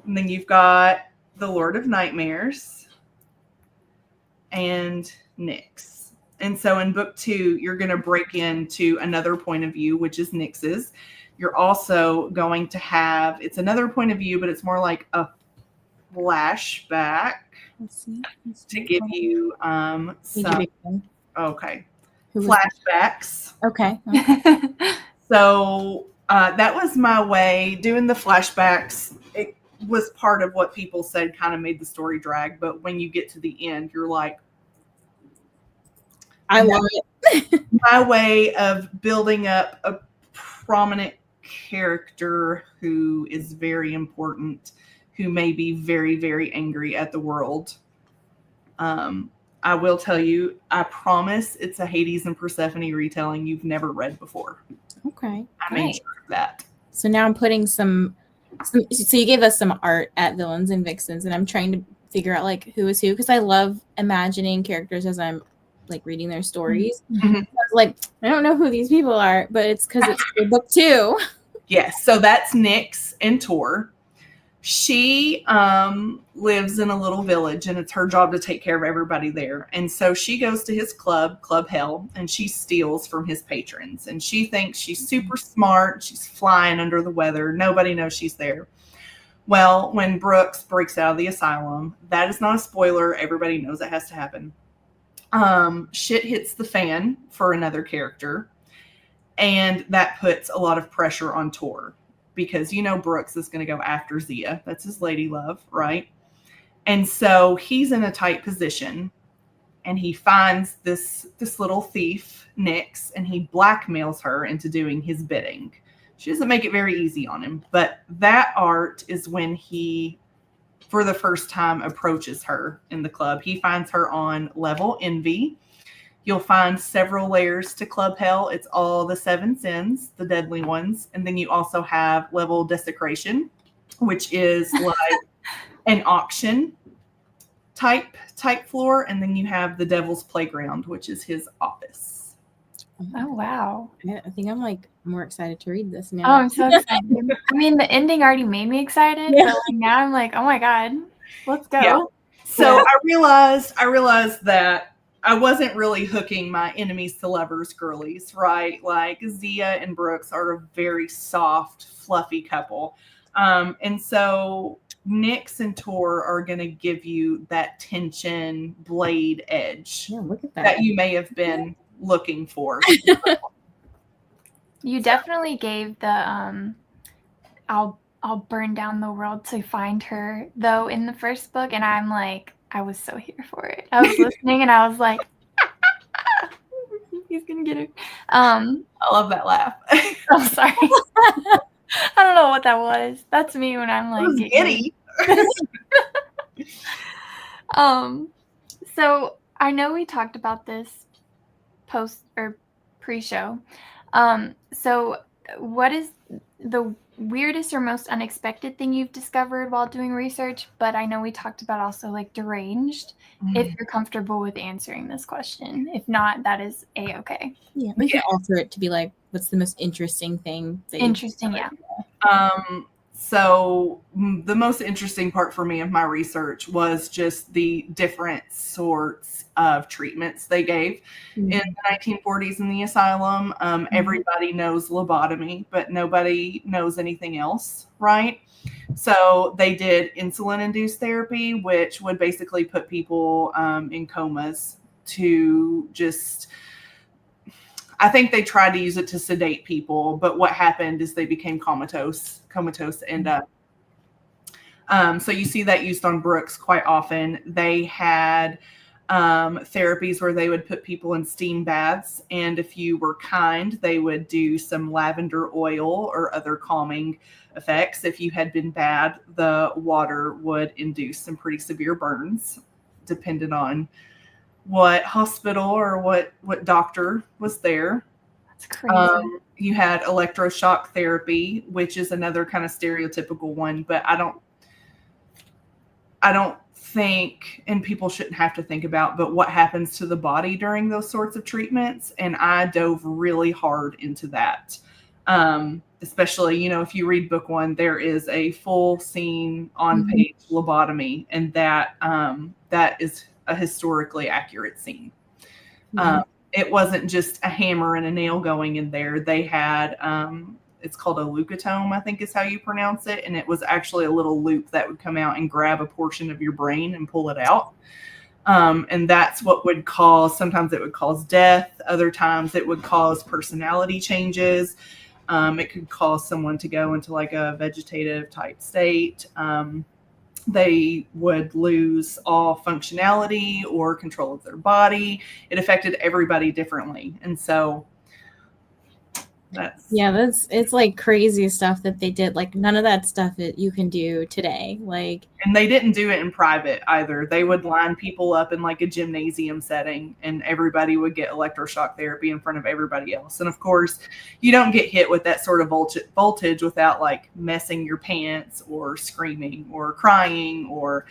And then you've got the Lord of Nightmares and Nyx. And so in book 2, you're going to break into another point of view, which is Nyx's. You're also going to have, it's another point of view, but it's more like a flashback. Let's see. To give you some, okay, flashbacks. Okay. So that was my way. Doing the flashbacks, it was part of what people said kind of made the story drag. But when you get to the end, you're like, I love it. My way of building up a prominent character who is very important, who may be very, very angry at the world. I will tell you, I promise it's a Hades and Persephone retelling you've never read before. Okay. I made sure of that. So now I'm putting some, so you gave us some art at Villains and Vixens, and I'm trying to figure out like who is who, because I love imagining characters as I'm like reading their stories. Mm-hmm. I was like, I don't know who these people are, but it's because it's for book 2. Yes. So that's Nyx and Tor. She lives in a little village, and it's her job to take care of everybody there. And so she goes to his club Hell, and she steals from his patrons. And she thinks she's super smart. She's flying under the weather. Nobody knows she's there. Well, when Brooks breaks out of the asylum, that is not a spoiler. Everybody knows it has to happen. Shit hits the fan for another character. And that puts a lot of pressure on Tor, because Brooks is going to go after Zia. That's his lady love, right? And so he's in a tight position, and he finds this little thief, Nyx, and he blackmails her into doing his bidding. She doesn't make it very easy on him, but that art is when he, for the first time, approaches her in the club. He finds her on level envy. You'll find several layers to club hell. It's all the 7 sins, the deadly ones. And then you also have level desecration, which is like an auction type floor. And then you have the devil's playground, which is his office. Oh, wow. I think I'm like more excited to read this now. Oh, I'm so excited. I mean, the ending already made me excited, but like now I'm like, oh my God, let's go. Yeah. So I realized that I wasn't really hooking my enemies to lovers girlies, right? Like Zia and Brooks are a very soft, fluffy couple. And so Nyx and Tor are going to give you that tension blade edge look at that you may have been looking for. You definitely gave the I'll burn down the world to find her though in the first book, and I'm like, I was so here for it. I was listening and I was like, he's gonna get her. I love that laugh. I'm sorry. I don't know what that was. That's me when I'm like giddy. So I know we talked about this post or pre-show. So what is the weirdest or most unexpected thing you've discovered while doing research? But I know we talked about also like deranged, if you're comfortable with answering this question. If not, that is a-okay. Yeah, we can alter it to be like, what's the most interesting thing? Interesting, yeah. So the most interesting part for me of my research was just the different sorts of treatments they gave in the 1940s in the asylum. Everybody knows lobotomy, but nobody knows anything else, right? So they did insulin-induced therapy, which would basically put people in comas to just... I think they tried to use it to sedate people, but what happened is they became comatose, and so you see that used on Brooks quite often. They had therapies where they would put people in steam baths, and if you were kind, they would do some lavender oil or other calming effects. If you had been bad, the water would induce some pretty severe burns, depending on what hospital or what doctor was there. That's crazy. You had electroshock therapy, which is another kind of stereotypical one, but I don't think, and people shouldn't have to think about, but what happens to the body during those sorts of treatments. And I dove really hard into that. Especially, if you read book 1, there is a full scene on page lobotomy, and that is a historically accurate scene. It wasn't just a hammer and a nail going in there. They had, it's called a leucotome, I think is how you pronounce it. And it was actually a little loop that would come out and grab a portion of your brain and pull it out. And that's what would sometimes it would cause death. Other times it would cause personality changes. It could cause someone to go into like a vegetative type state. They would lose all functionality or control of their body. It affected everybody differently. And so it's like crazy stuff that they did. Like none of that stuff that you can do today. And they didn't do it in private either. They would line people up in like a gymnasium setting, and everybody would get electroshock therapy in front of everybody else. And of course, you don't get hit with that sort of voltage without like messing your pants or screaming or crying, or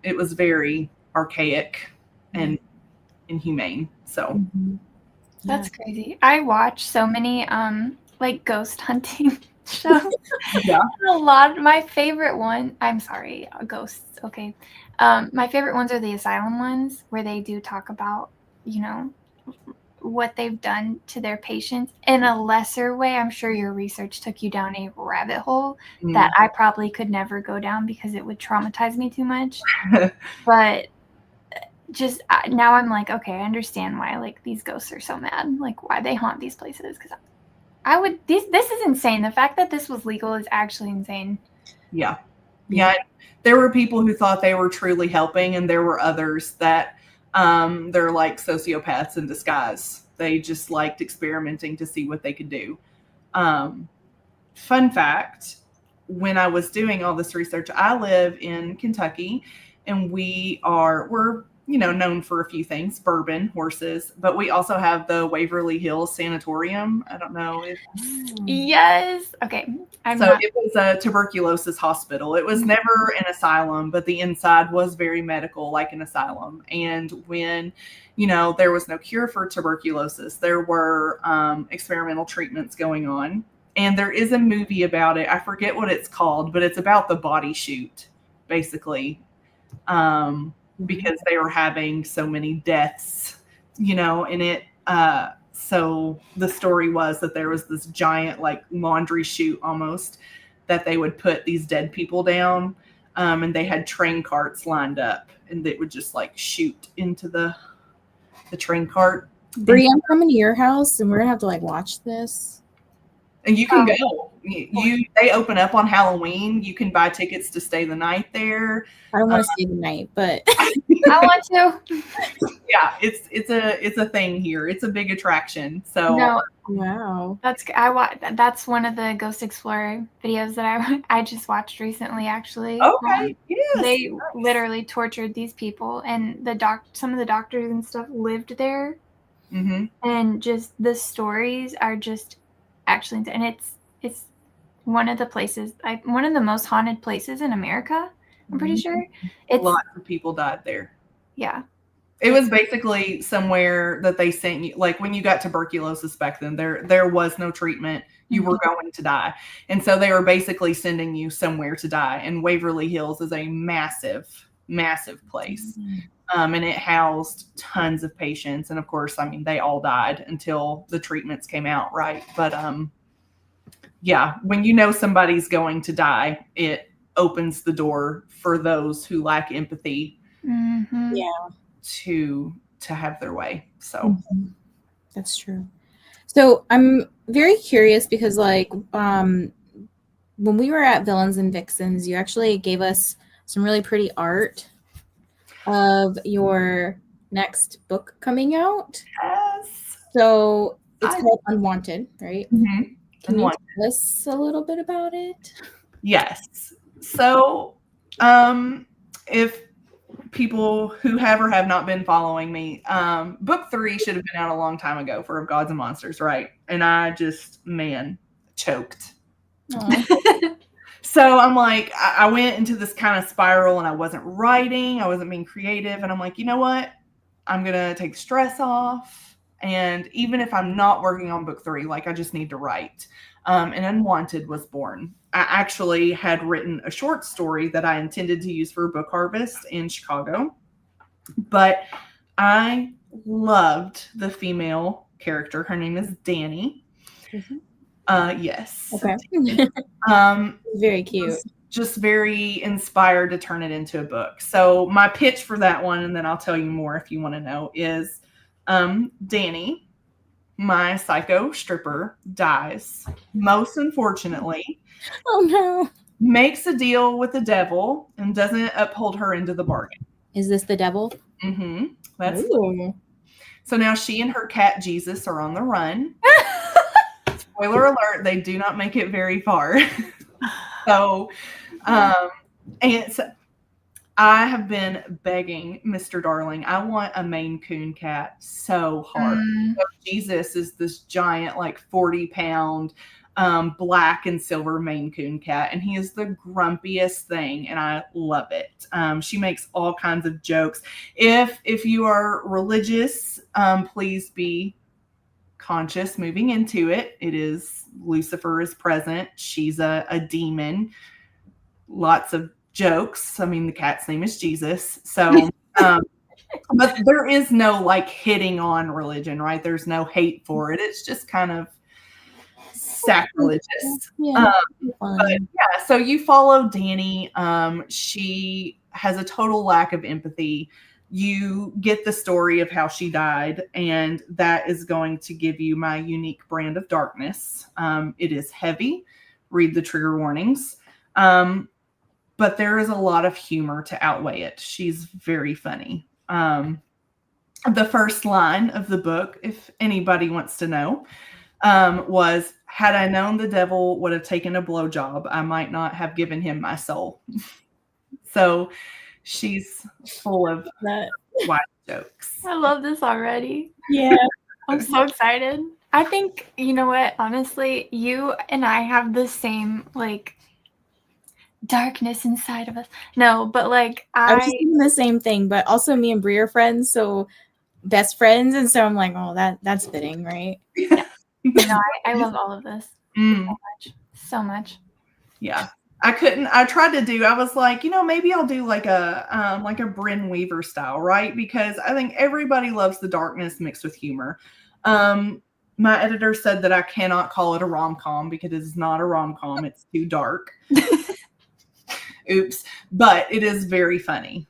it was very archaic and inhumane. So that's crazy. I watch so many like ghost hunting shows. A lot. My favorite one, I'm sorry, ghosts. Okay. My favorite ones are the asylum ones, where they do talk about, what they've done to their patients in a lesser way. I'm sure your research took you down a rabbit hole that I probably could never go down because it would traumatize me too much. But just now I'm like, okay, I understand why like these ghosts are so mad, like why they haunt these places. Because this is insane. The fact that this was legal is actually insane. Yeah. There were people who thought they were truly helping, and there were others that They're like sociopaths in disguise. They just liked experimenting to see what they could do. Fun fact, when I was doing all this research, I live in Kentucky, and we're known for a few things: bourbon, horses, but we also have the Waverly Hills Sanatorium. I don't know if Yes. Okay. It was a tuberculosis hospital. It was never an asylum, but the inside was very medical, like an asylum. And when there was no cure for tuberculosis, there were experimental treatments going on. And there is a movie about it. I forget what it's called, but it's about the body shoot, basically, because they were having so many deaths, in it. So the story was that there was this giant, like, laundry chute almost, that they would put these dead people down, and they had train carts lined up, and they would just like shoot into the train cart. Bree, I'm coming to your house, and we're gonna have to like watch this. And you can go. They open up on Halloween. You can buy tickets to stay the night there. I don't want to stay the night, but I want to. Yeah, it's a thing here. It's a big attraction. So wow, that's one of the Ghost Explorer videos that I just watched recently. Actually, okay, yes, they literally tortured these people, and some of the doctors and stuff lived there, and just the stories are just actually, and it's one of the most haunted places in America. I'm pretty sure. Lots of people died there. Yeah. It was basically somewhere that they sent you, like when you got tuberculosis back then, there was no treatment. You were going to die. And so they were basically sending you somewhere to die. And Waverly Hills is a massive, massive place. And it housed tons of patients. And of course, I mean, they all died until the treatments came out, right? But yeah, when somebody's going to die, it opens the door for those who lack empathy to have their way. So that's true. So I'm very curious because like when we were at Villains and Vixens, you actually gave us some really pretty art of your next book coming out. Yes. So it's called Unwanted, right? Can you tell us a little bit about it? Yes. So if people who have or have not been following me, book 3 should have been out a long time ago for Of Gods and Monsters, right? And I just, choked. So I'm like, I went into this kind of spiral, and I wasn't writing, I wasn't being creative, and I'm like, you know what? I'm gonna take stress off, and even if I'm not working on book 3, like, I just need to write. And Unwanted was born. I actually had written a short story that I intended to use for a book harvest in Chicago, but I loved the female character. Her name is Danny. Yes. Okay. Very cute. Just very inspired to turn it into a book. So my pitch for that one, and then I'll tell you more if you want to know, is Danny, my psycho stripper, dies. Most unfortunately. Oh no. Makes a deal with the devil and doesn't uphold her into the bargain. Is this the devil? That's so now she and her cat Jesus are on the run. Spoiler alert, they do not make it very far. So and so I have been begging Mr. Darling, I want a Maine Coon cat so hard. So Jesus is this giant, like 40-pound black and silver Maine Coon cat, and he is the grumpiest thing, and I love it. She makes all kinds of jokes. If you are religious, please be conscious moving into it. It is Lucifer is present. She's a demon. Lots of jokes. I mean, the cat's name is Jesus. So, but there is no like hitting on religion, right? There's no hate for it. It's just kind of sacrilegious. But yeah, so you follow Danny. She has a total lack of empathy. You get the story of how she died, and that is going to give you my unique brand of darkness. It is heavy. Read the trigger warnings. But there is a lot of humor to outweigh it. She's very funny. the first line of the book, if anybody wants to know, was, "Had I known the devil would have taken a blowjob, I might not have given him my soul." So she's full of wild jokes. I love this already. Yeah. I'm so excited. I think, you know what, honestly, you and I have the same, like, darkness inside of us. No, but, like, I was just thinking the same thing, but also me and Brie are friends, so best friends, and so I'm like, oh, that's fitting, right? Yeah. No, I love all of this so much. Yeah. I tried to do, I was like, maybe I'll do like a Bryn Weaver style, right? Because I think everybody loves the darkness mixed with humor. My editor said that I cannot call it a rom-com because it is not a rom-com. It's too dark. Oops. But it is very funny.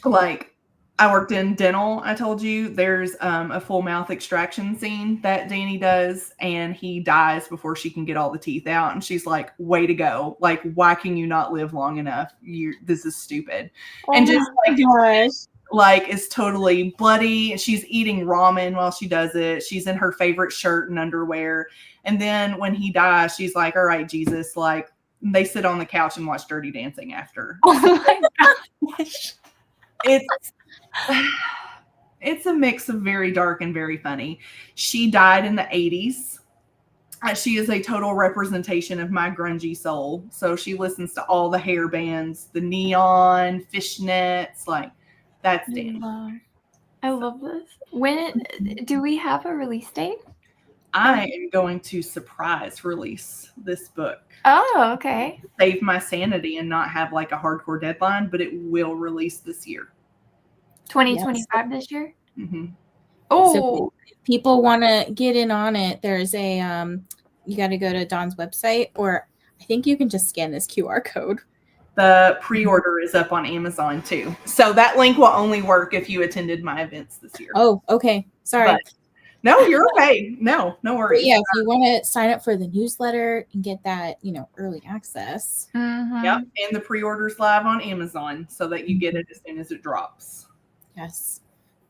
Like, I worked in dental, I told you. There's a full mouth extraction scene that Danny does, and he dies before she can get all the teeth out. And she's like, way to go. Like, why can you not live long enough? This is stupid. Oh and just my gosh. Like, is totally bloody. She's eating ramen while she does it. She's in her favorite shirt and underwear. And then when he dies, she's like, all right, Jesus. Like, they sit on the couch and watch Dirty Dancing after. Oh my gosh. It's a mix of very dark and very funny. She died in the 80s. She is a total representation of my grungy soul. So she listens to all the hair bands, the neon, fishnets, like, that's Danny. I love this. When do we have a release date? I am going to surprise release this book. Oh, okay. Save my sanity and not have like a hardcore deadline, but it will release this year. 2025 this year? Mm-hmm. Oh, so if people want to get in on it, there's a you got to go to Dawn's website, or I think you can just scan this QR code. The pre-order is up on Amazon too. So that link will only work if you attended my events this year. Oh, okay. Sorry. But, no, you're okay. No worries. But yeah, if you want to sign up for the newsletter and get that, early access. Mm-hmm. Yep. And the pre-order's live on Amazon so that you get it as soon as it drops. Yes.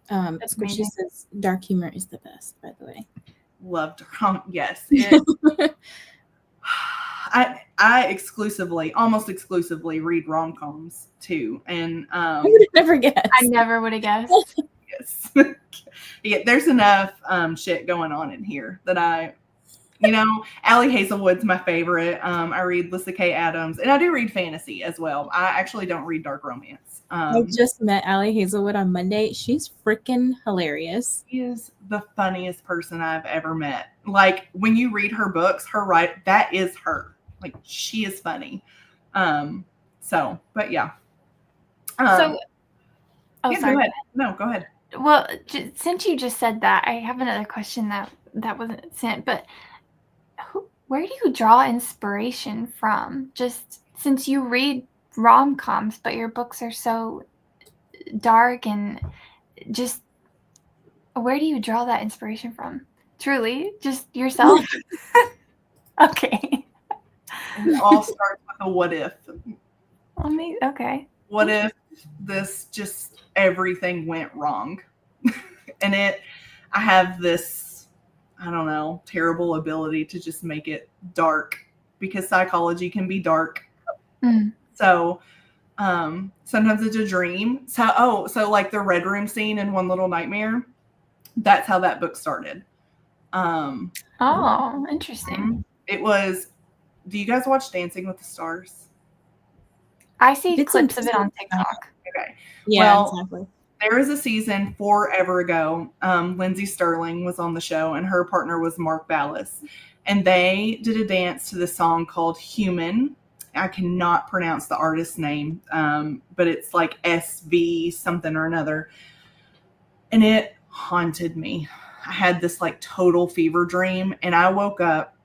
Squishy says dark humor is the best, by the way. Loved her. Yes. I almost exclusively read rom-coms too. And I would have never guessed. I never would have guessed. Yes. Yeah, there's enough shit going on in here that Allie Hazelwood's my favorite. I read Lissa K. Adams, and I do read fantasy as well. I actually don't read dark romance. I just met Allie Hazelwood on Monday. She's freaking hilarious. She is the funniest person I've ever met. Like, when you read her books, that is her. Like, she is funny. But yeah. Sorry. Go ahead. No, go ahead. Well, since you just said that, I have another question that wasn't sent. But where do you draw inspiration from? Just since you read rom-coms, but your books are so dark, and just where do you draw that inspiration from? Truly, just yourself? Okay. It all starts with a what if. Okay. What if everything went wrong? And I have this, I don't know, terrible ability to just make it dark, because psychology can be dark. Mm. So sometimes it's a dream. So like the Red Room scene in One Little Nightmare, that's how that book started. Interesting. It was, do you guys watch Dancing with the Stars? I see clips of it on TikTok. Okay. Yeah, exactly. There was a season forever ago. Lindsay Sterling was on the show, and her partner was Mark Ballas. And they did a dance to the song called Human. I cannot pronounce the artist's name, but it's like SV something or another. And it haunted me. I had this like total fever dream, and I woke up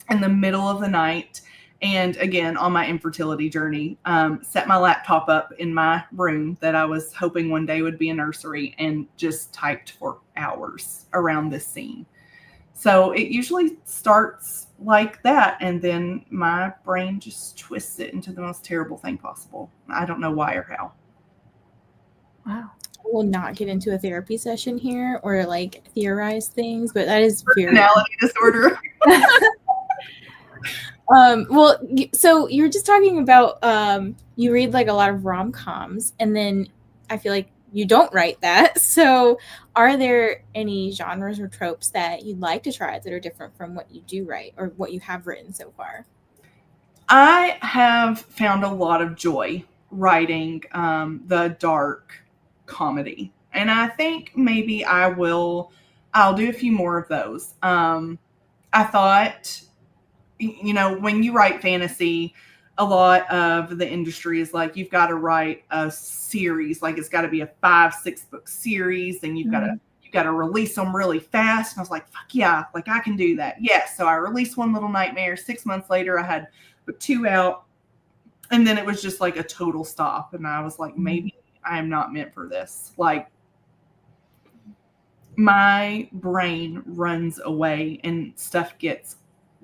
in the middle of the night, and again, on my infertility journey, set my laptop up in my room that I was hoping one day would be a nursery, and just typed for hours around this scene. So it usually starts like that, and then my brain just twists it into the most terrible thing possible. I don't know why or how. Wow. will not get into a therapy session here or like theorize things, but that is very personality disorder. Well, so you were just talking about you read like a lot of rom-coms, and then I feel like you don't write that. So are there any genres or tropes that you'd like to try that are different from what you do write or what you have written so far? I have found a lot of joy writing the dark comedy, and I think maybe I'll do a few more of those. I thought, when you write fantasy, a lot of the industry is like, you've got to write a series, like it's got to be a 5-6 book series, and you've got to release them really fast. And I was like, fuck yeah, like I can do that. Yes. So I released One Little Nightmare. 6 months later, I had book 2 out, and then it was just like a total stop. And I was like, maybe I am not meant for this. Like, my brain runs away and stuff gets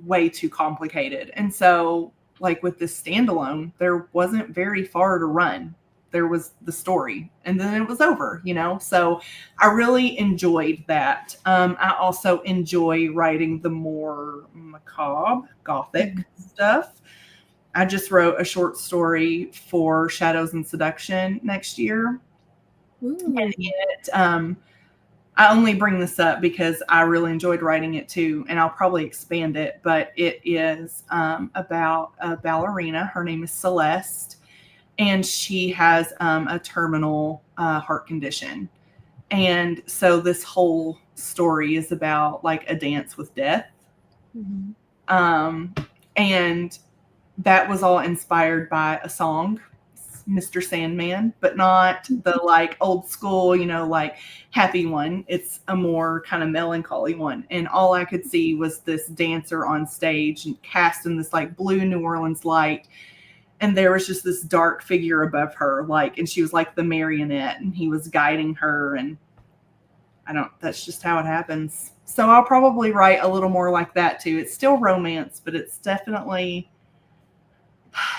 way too complicated. And so, like with this standalone, there wasn't very far to run. There was the story, and then it was over, So I really enjoyed that. I also enjoy writing the more macabre, gothic stuff. I just wrote a short story for Shadows and Seduction next year. Ooh. And I only bring this up because I really enjoyed writing it too, and I'll probably expand it, but it is about a ballerina. Her name is Celeste, and she has a terminal heart condition. And so this whole story is about like a dance with death. And that was all inspired by a song, Mr. Sandman, but not the like old school, like happy one. It's a more kind of melancholy one. And all I could see was this dancer on stage and cast in this like blue New Orleans light. And there was just this dark figure above her, and she was like the marionette, and he was guiding her. And that's just how it happens. So I'll probably write a little more like that too. It's still romance, but it's definitely,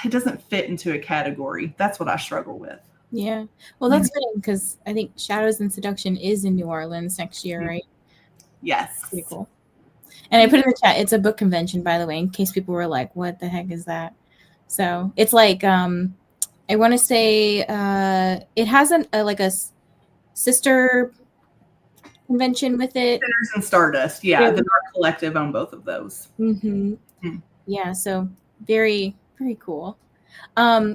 it doesn't fit into a category. That's what I struggle with. Yeah. Well, that's fitting because I think Shadows and Seduction is in New Orleans next year, right? Yes. Pretty cool. And I put in the chat, it's a book convention, by the way, in case people were like, what the heck is that? So it's like, I want to say it has a sister convention with it. Sinners and Stardust. Yeah. The Dark Collective on both of those. Yeah. So very, very cool.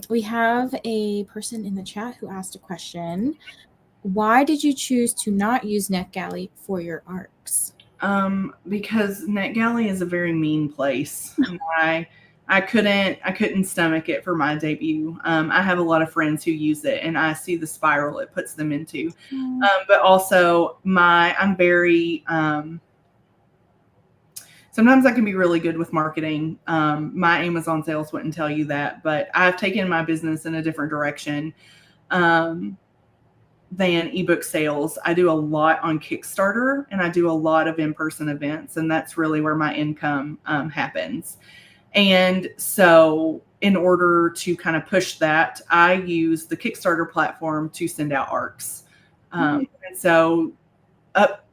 We have a person in the chat who asked a question. Why did you choose to not use NetGalley for your arcs? Because NetGalley is a very mean place. I couldn't stomach it for my debut. I have a lot of friends who use it, and I see the spiral it puts them into. But also I'm very, sometimes I can be really good with marketing. My Amazon sales wouldn't tell you that, but I've taken my business in a different direction than ebook sales. I do a lot on Kickstarter, and I do a lot of in-person events, and that's really where my income happens. And so in order to kind of push that, I use the Kickstarter platform to send out arcs. And so up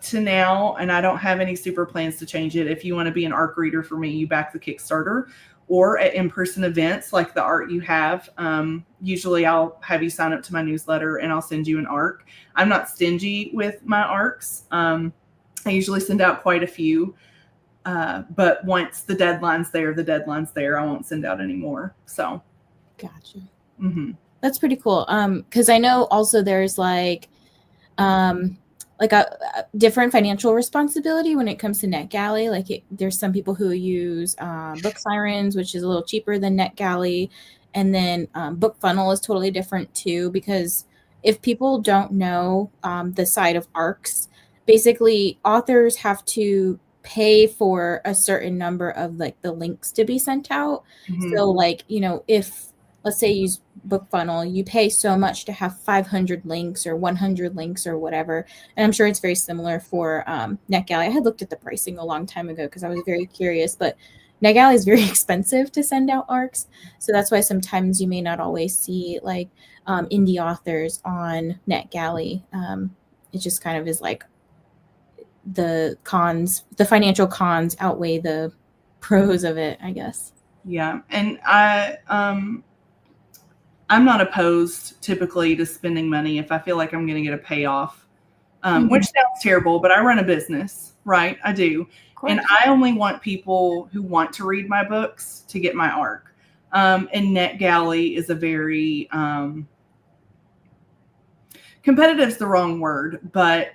to now, and I don't have any super plans to change it. If you want to be an arc reader for me, you back the Kickstarter, or at in-person events like the art you have. Usually I'll have you sign up to my newsletter and I'll send you an arc. I'm not stingy with my arcs. I usually send out quite a few. But once the deadline's there, I won't send out anymore. So. Gotcha. That's pretty cool. Cause I know also there's like a different financial responsibility when it comes to NetGalley. There's some people who use Book Sirens, which is a little cheaper than NetGalley. And then Book Funnel is totally different too, because if people don't know the side of arcs, basically authors have to pay for a certain number of the links to be sent out. So if let's say you use Book Funnel, you pay so much to have 500 links or 100 links or whatever. And I'm sure it's very similar for NetGalley. I had looked at the pricing a long time ago because I was very curious, but NetGalley is very expensive to send out ARCs. So that's why sometimes you may not always see like indie authors on NetGalley. It just kind of is like the financial cons outweigh the pros of it, I guess. Yeah. And I'm not opposed typically to spending money if I feel like I'm going to get a payoff, which sounds terrible, but I run a business, right? I do. And I only want people who want to read my books to get my ARC. And NetGalley is a very competitive is the wrong word, but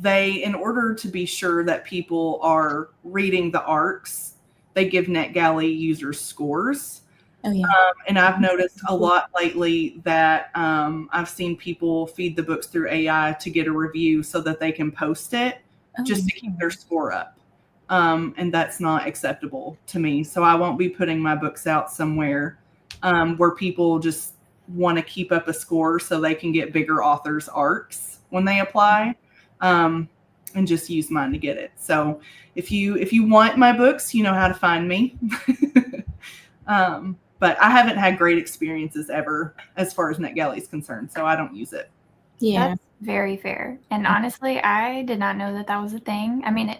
in order to be sure that people are reading the ARCs, they give NetGalley users scores. Oh, yeah. And I've noticed a lot lately that I've seen people feed the books through AI to get a review so that they can post it just to keep their score up. And that's not acceptable to me. So I won't be putting my books out somewhere where people just want to keep up a score so they can get bigger authors' ARCs when they apply, and just use mine to get it. So if you want my books, you know how to find me. But I haven't had great experiences ever as far as NetGalley is concerned, so I don't use it. Yeah. That's very fair. And honestly, I did not know that was a thing. I mean,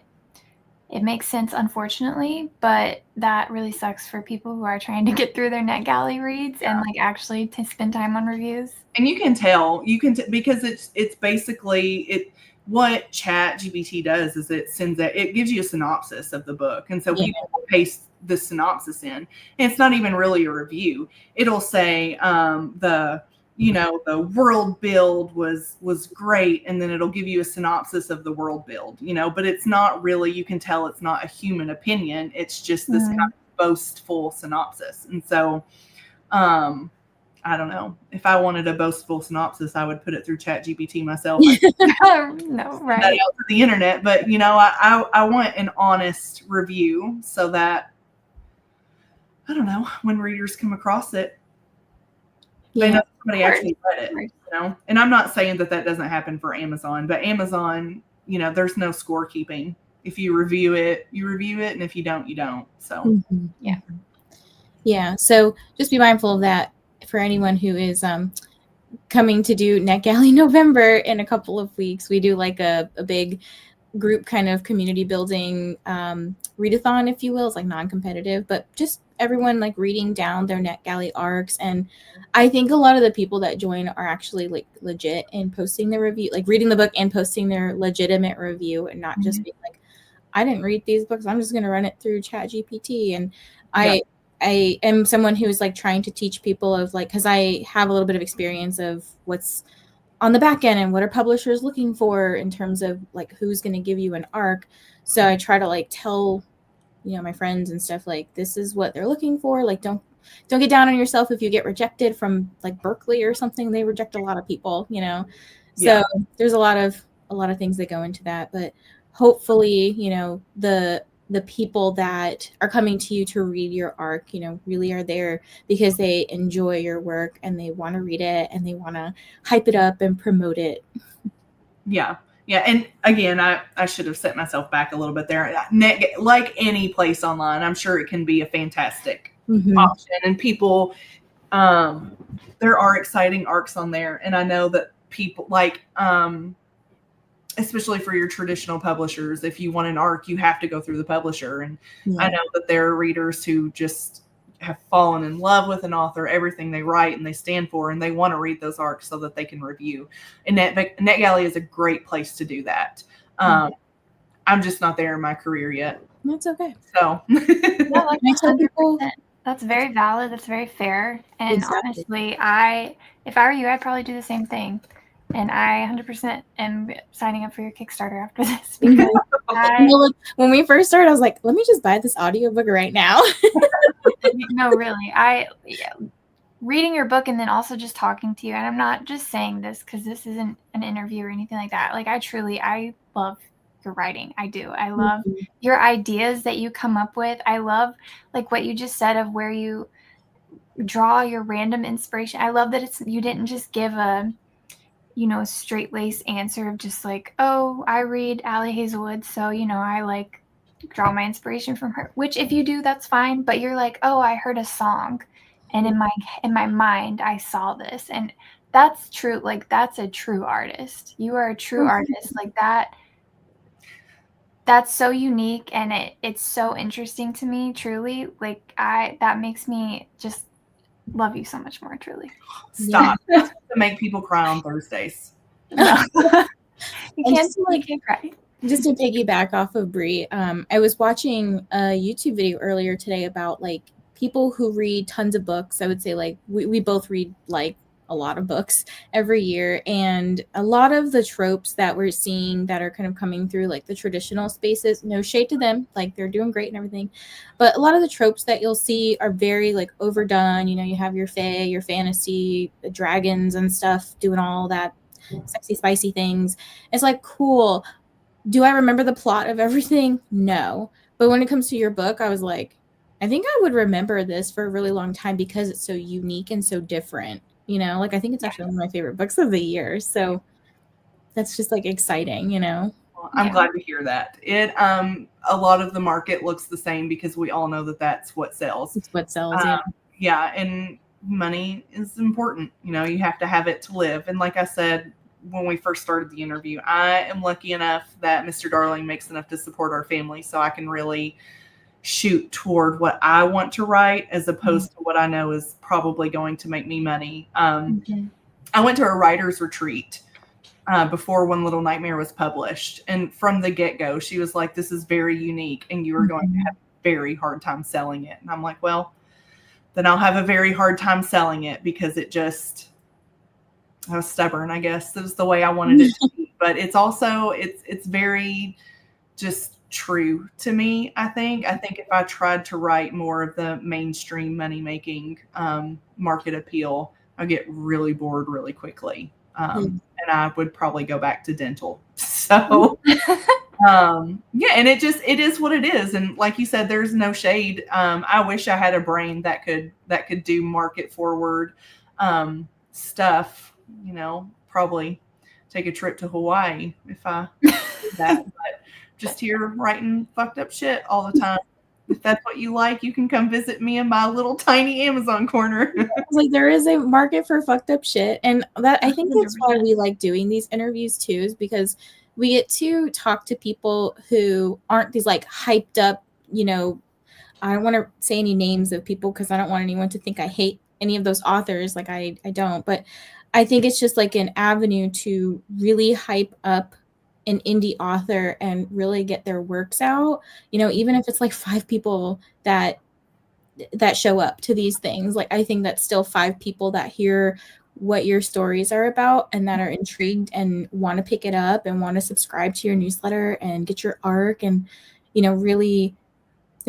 it makes sense, unfortunately, but that really sucks for people who are trying to get through their NetGalley reads and like actually to spend time on reviews. And you can tell, because it's basically what ChatGPT does is it gives you a synopsis of the book, and so people will paste the synopsis in, and it's not even really a review. It'll say the world build was great, and then it'll give you a synopsis of the world build, but it's not really, you can tell it's not a human opinion. It's just this kind of boastful synopsis. And so I don't know. If I wanted a boastful synopsis, I would put it through ChatGPT myself. No, right. That out to the internet, but I want an honest review so that, I don't know, when readers come across it, they know somebody actually read it. And I'm not saying that doesn't happen for Amazon, but Amazon, there's no scorekeeping. If you review it, you review it, and if you don't, you don't. So yeah. So just be mindful of that. For anyone who is coming to do NetGalley November in a couple of weeks, we do like a big group kind of community building readathon, if you will. It's like non-competitive, but just everyone like reading down their NetGalley ARCs. And I think a lot of the people that join are actually like legit in posting their review, like reading the book and posting their legitimate review, and not just being like, I didn't read these books, I'm just going to run it through ChatGPT. And I am someone who is like trying to teach people of like, because I have a little bit of experience of what's on the back end and what are publishers looking for in terms of like who's going to give you an ARC. So I try to like tell, my friends and stuff, like, this is what they're looking for. Like, don't get down on yourself if you get rejected from like Berkeley or something. They reject a lot of people, So there's a lot of things that go into that. But hopefully, the people that are coming to you to read your ARC, really are there because they enjoy your work and they want to read it and they want to hype it up and promote it. Yeah. Yeah. And again, I should have set myself back a little bit there. Like any place online, I'm sure it can be a fantastic option. And people, there are exciting ARCs on there. And I know that people like, especially for your traditional publishers, if you want an ARC, you have to go through the publisher. And I know that there are readers who just have fallen in love with an author, everything they write and they stand for, and they want to read those ARCs so that they can review. And NetGalley is a great place to do that. I'm just not there in my career yet. That's okay. So that's very valid. That's very fair. And honestly, if I were you, I'd probably do the same thing. And I 100% am signing up for your Kickstarter after this. Because when we first started, I was like, let me just buy this audiobook right now. No, really. Reading your book and then also just talking to you. And I'm not just saying this because this isn't an interview or anything like that. Like, I love your writing. I do. I love your ideas that you come up with. I love like what you just said of where you draw your random inspiration. I love that you didn't just give a straight-laced answer of just like, oh, I read Allie Hazelwood, so, I like draw my inspiration from her, which if you do, that's fine. But you're like, oh, I heard a song, and in my mind, I saw this, and that's true. Like, that's a true artist. You are a true artist. Like that. That's so unique, and it's so interesting to me, truly. Like that makes me just love you so much more, truly. Stop. That's to make people cry on Thursdays. No. you can't cry. Just to piggyback off of Brie, I was watching a YouTube video earlier today about like people who read tons of books. I would say like we both read like a lot of books every year, and a lot of the tropes that we're seeing that are kind of coming through like the traditional spaces, no shade to them, like they're doing great and everything, but a lot of the tropes that you'll see are very like overdone. You know, you have your fae, your fantasy, the dragons and stuff doing all that sexy spicy things. It's like, cool. Do I remember the plot of everything? No. But when it comes to your book, I was like, I think I would remember this for a really long time because it's so unique and so different. You know, like I think it's actually one of my favorite books of the year. So that's just like exciting, you know. Well, I'm glad to hear that. It a lot of the market looks the same because we all know that that's what sells. It's what sells, yeah, and money is important. You know, you have to have it to live. And like I said when we first started the interview, I am lucky enough that Mr. Darling makes enough to support our family, so I can really shoot toward what I want to write as opposed to what I know is probably going to make me money. I went to a writer's retreat before One Little Nightmare was published. And from the get-go, she was like, this is very unique and you are going to have a very hard time selling it. And I'm like, well, then I'll have a very hard time selling it because I was stubborn, I guess. That was the way I wanted it to be. But it's also, it's very just true to me, I think. I think if I tried to write more of the mainstream money-making market appeal, I'd get really bored really quickly. And I would probably go back to dental. So, yeah, and it is what it is. And like you said, there's no shade. I wish I had a brain that could do market forward stuff, you know, probably take a trip to Hawaii if I did that. But just here writing fucked up shit all the time. If that's what you like, you can come visit me in my little tiny Amazon corner. Like there is a market for fucked up shit. And that I think that's why we like doing these interviews too, is because we get to talk to people who aren't these like hyped up, you know, I don't want to say any names of people because I don't want anyone to think I hate any of those authors. Like I don't, but I think it's just like an avenue to really hype up an indie author and really get their works out, you know, even if it's like 5 people that show up to these things. Like I think that's still 5 people that hear what your stories are about and that are intrigued and want to pick it up and want to subscribe to your newsletter and get your arc and, you know, really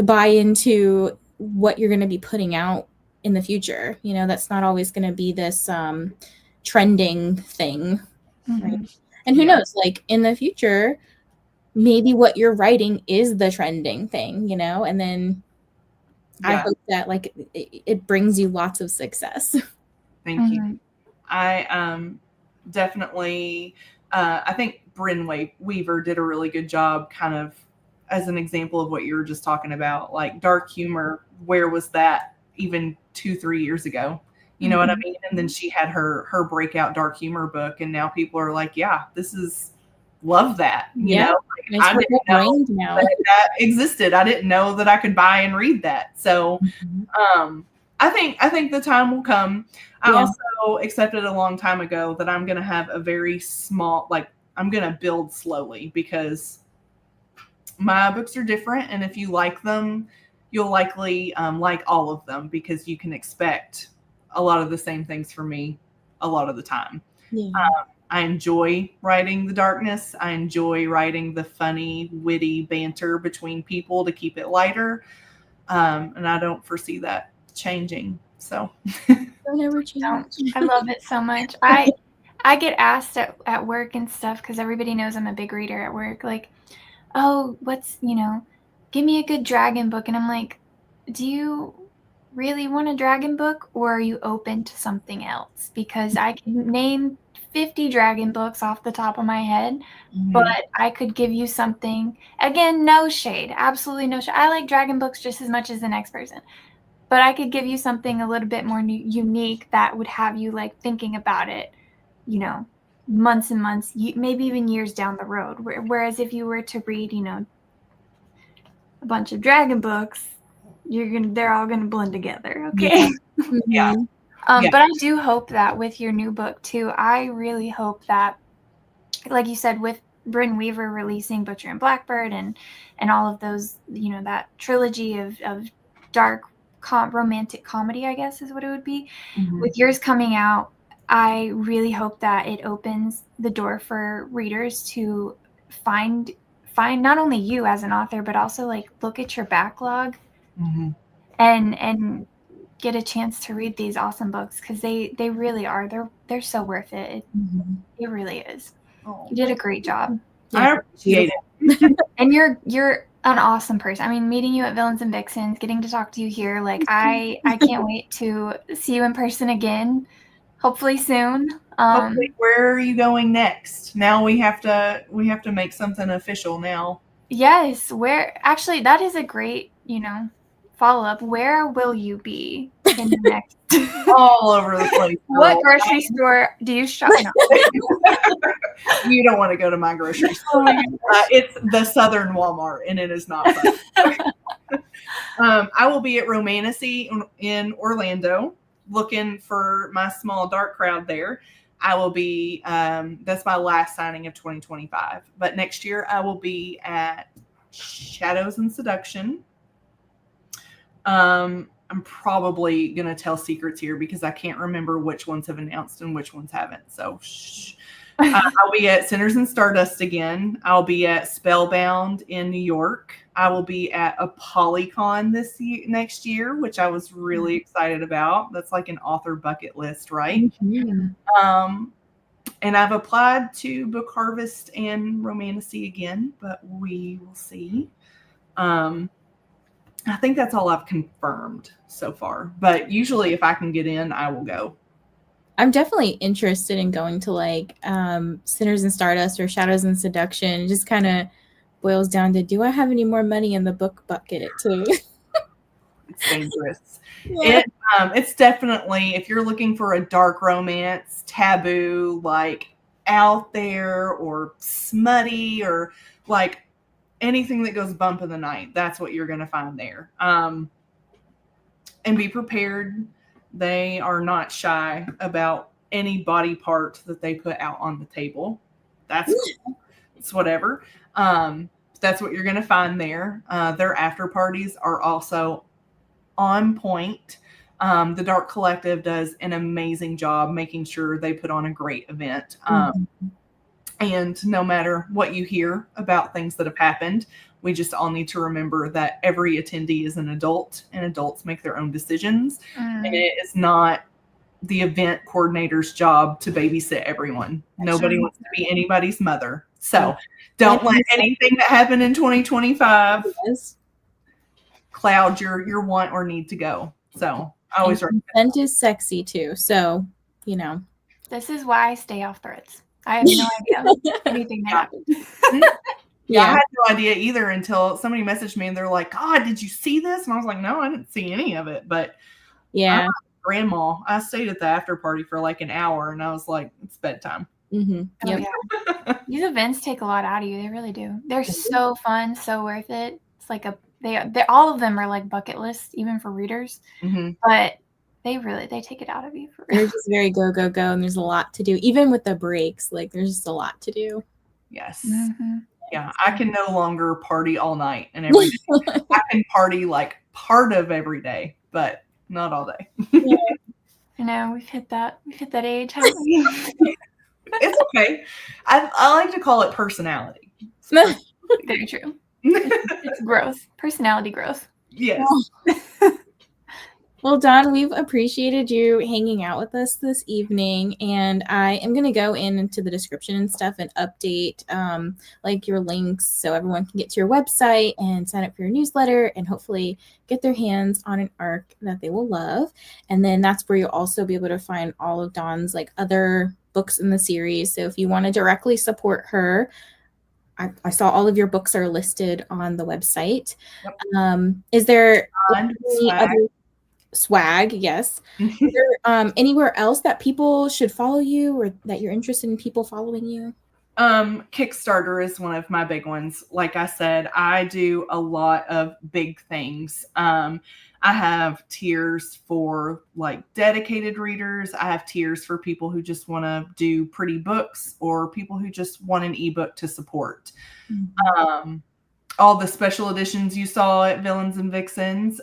buy into what you're going to be putting out in the future. You know, that's not always going to be this trending thing, right? And who knows, like in the future, maybe what you're writing is the trending thing, you know, and then I hope that like it brings you lots of success. Thank you. I definitely, I think Bryn Weaver did a really good job kind of as an example of what you were just talking about, like dark humor. Where was that even 2-3 years ago? You know what I mean? And then she had her breakout dark humor book, and now people are like, yeah, love that. You know, like, I didn't know that existed. I didn't know that I could buy and read that. So I think the time will come. I also accepted a long time ago that I'm going to have a very small, like I'm going to build slowly because my books are different. And if you like them, you'll likely like all of them because you can expect a lot of the same things from me a lot of the time. I enjoy writing the darkness. I enjoy writing the funny, witty banter between people to keep it lighter. And I don't foresee that changing. So Don't ever change. I love it so much. I get asked at work and stuff because everybody knows I'm a big reader at work. Like, oh, give me a good dragon book. And I'm like, do you really want a dragon book or are you open to something else? Because I can name 50 dragon books off the top of my head, but I could give you something, again, no shade, absolutely no shade. I like dragon books just as much as the next person, but I could give you something a little bit more unique that would have you like thinking about it, you know, months and months, maybe even years down the road. Whereas if you were to read, you know, a bunch of dragon books, they're all gonna blend together, okay? Yeah. But I do hope that with your new book too, I really hope that, like you said, with Bryn Weaver releasing Butcher and Blackbird and all of those, you know, that trilogy of dark romantic comedy, I guess is what it would be. With yours coming out, I really hope that it opens the door for readers to find not only you as an author, but also like look at your backlog and get a chance to read these awesome books, because they really are. They're so worth it. It really is. You did a great job. I appreciate it. And you're an awesome person. I mean, meeting you at Villains and Vixens, getting to talk to you here, like I can't wait to see you in person again. Hopefully soon. Hopefully, where are you going next? Now we have to make something official now. Yes, actually that is a great, you know, follow-up. Where will you be in the next all over the place? What grocery store do you shop? No. You don't want to go to my grocery store. It's the Southern Walmart, and it is not fun. I will be at Romantasy in Orlando, looking for my small dark crowd there. I will be, that's my last signing of 2025. But next year I will be at Shadows and Seduction. I'm probably going to tell secrets here because I can't remember which ones have announced and which ones haven't. So I'll be at Sinners and Stardust again. I'll be at Spellbound in New York. I will be at a Polycon next year, which I was really excited about. That's like an author bucket list, right? And I've applied to Book Harvest and Romantasy again, but we will see. I think that's all I've confirmed so far. But usually if I can get in, I will go. I'm definitely interested in going to like Sinners and Stardust or Shadows and Seduction. It just kind of boils down to, do I have any more money in the book bucket too? It's dangerous. It's definitely, if you're looking for a dark romance, taboo, like out there or smutty or like anything that goes bump in the night, that's what you're going to find there. And be prepared. They are not shy about any body part that they put out on the table. That's cool. It's whatever. That's what you're going to find there. Their after parties are also on point. The Dark Collective does an amazing job making sure they put on a great event. And no matter what you hear about things that have happened, we just all need to remember that every attendee is an adult and adults make their own decisions. And it is not the event coordinator's job to babysit everyone. Nobody wants to be anybody's mother. So don't let anything that happened in 2025 cloud your want or need to go. So I always recommend. Consent is sexy too. So, you know. This is why I stay off threads. I have no idea anything that happened. I had no idea either until somebody messaged me and they're like, God, did you see this? And I was like, no, I didn't see any of it. But yeah, grandma, I stayed at the after party for like an hour and I was like, it's bedtime. Yep. Yeah. These events take a lot out of you. They really do. They're so fun, so worth it. It's like they all of them are like bucket lists, even for readers. But they take it out of you. For real. They're just very go, go, go. And there's a lot to do. Even with the breaks, like there's just a lot to do. Yes. Yeah. I can no longer party all night and every day. I can party like part of every day, but not all day. I know we've hit that age, haven't we? It's okay. I like to call it personality. Very true. It's growth. Personality growth. Yes. Well, Dawn, we've appreciated you hanging out with us this evening, and I am going to go into the description and stuff and update like your links so everyone can get to your website and sign up for your newsletter and hopefully get their hands on an arc that they will love. And then that's where you'll also be able to find all of Dawn's like other books in the series. So if you want to directly support her, I saw all of your books are listed on the website. Yep. Is there any swag. other swag? Yes. Is there anywhere else that people should follow you, or that you're interested in people following you? Kickstarter is one of my big ones. Like I said, I do a lot of big things. I have tiers for like dedicated readers. I have tiers for people who just want to do pretty books, or people who just want an ebook to support. All the special editions you saw at Villains and Vixens,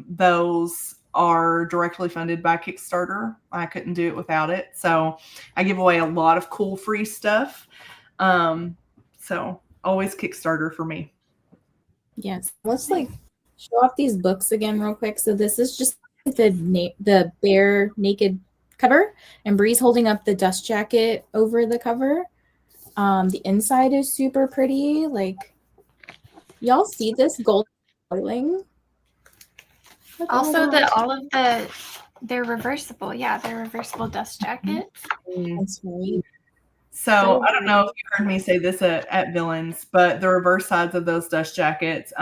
those are directly funded by Kickstarter. I couldn't do it without it. So I give away a lot of cool free stuff. So always Kickstarter for me. Yes. Let's like show off these books again real quick. So this is just the bare naked cover, and Bree's holding up the dust jacket over the cover. The inside is super pretty. Like, y'all see this gold foiling? Also, they're reversible. Yeah, they're reversible dust jackets. That's right. So I don't know if you heard me say this at Villains, but the reverse sides of those dust jackets,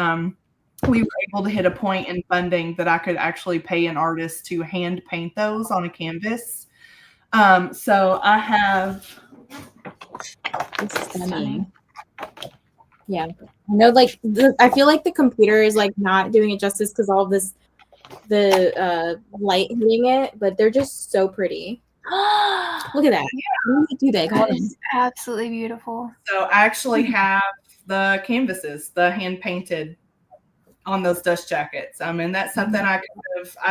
we were able to hit a point in funding that I could actually pay an artist to hand paint those on a canvas. So I have. It's stunning. Yeah, I know. Like, I feel like the computer is like not doing it justice because all of the light hitting it, but they're just so pretty. Look at that. Yeah. Do they? That is absolutely beautiful. So I actually have the canvases, the hand painted on those dust jackets. And that's something I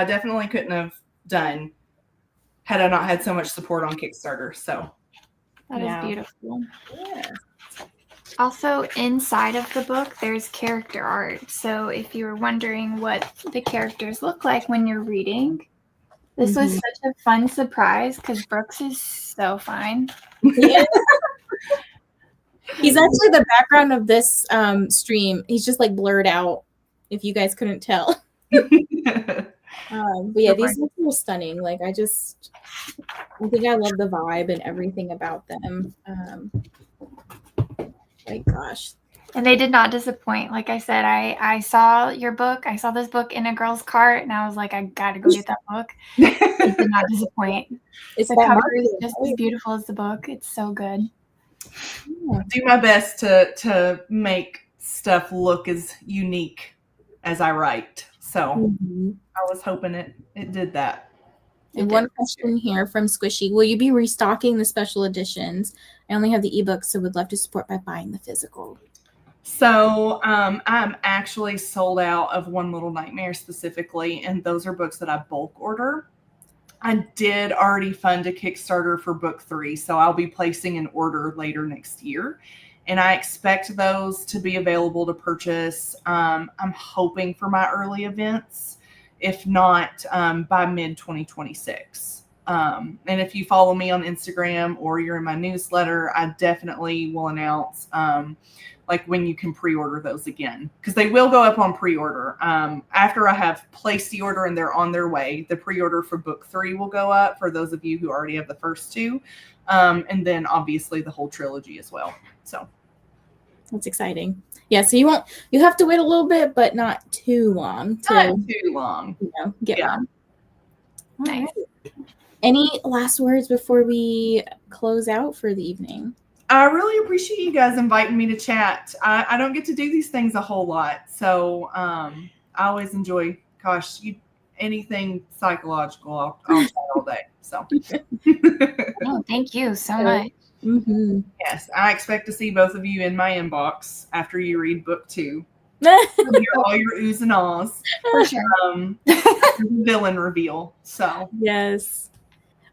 definitely couldn't have done had I not had so much support on Kickstarter. So that is beautiful. Yeah. Also, inside of the book, there's character art. So if you were wondering what the characters look like when you're reading, this was such a fun surprise because Brooks is so fine. Yeah. He's actually the background of this stream. He's just like blurred out, if you guys couldn't tell. But yeah, these books are stunning. Like, I think I love the vibe and everything about them. My gosh. And they did not disappoint. Like I said, I saw your book. I saw this book in a girl's cart, and I was like, I gotta go get that book. It did not disappoint. The cover is just as beautiful as the book. It's so good. I do my best to make stuff look as unique as I write. So I was hoping it did that. And one question here from Squishy: will you be restocking the special editions? I only have the ebooks, so would love to support by buying the physical. So I'm actually sold out of One Little Nightmare specifically, and those are books that I bulk order. I did already fund a Kickstarter for book 3, so I'll be placing an order later next year. And I expect those to be available to purchase. I'm hoping for my early events, if not by mid-2026. And if you follow me on Instagram or you're in my newsletter, I definitely will announce like when you can pre-order those again, because they will go up on pre-order. After I have placed the order and they're on their way, the pre-order for book 3 will go up for those of you who already have the first 2. And then obviously the whole trilogy as well. So that's exciting. Yeah, so you have to wait a little bit, but not too long. Not too long. Get one. Nice. Any last words before we close out for the evening? I really appreciate you guys inviting me to chat. I don't get to do these things a whole lot. So I always enjoy, anything psychological, I'll chat all day. So oh, thank you so much. Yes, I expect to see both of you in my inbox after you read book 2. Hear all your oohs and ahs. For sure. Villain reveal. So yes.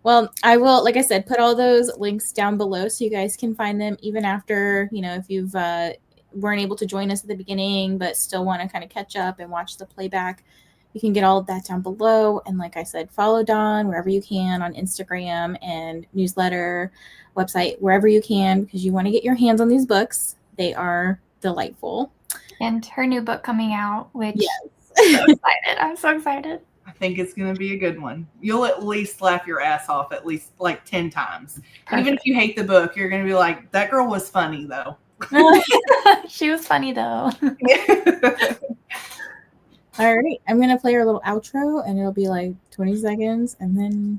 Well, I will, like I said, put all those links down below so you guys can find them even after, if you've weren't able to join us at the beginning, but still want to kind of catch up and watch the playback. You can get all of that down below. And like I said, follow Dawn wherever you can on Instagram and newsletter, website, wherever you can, because you want to get your hands on these books. They are delightful. And her new book coming out, which I'm so excited. I'm so excited. I think it's going to be a good one. You'll at least laugh your ass off at least like 10 times. Perfect. Even if you hate the book, you're going to be like, that girl was funny, though. She was funny, though. All right. I'm going to play our little outro, and it'll be like 20 seconds, and then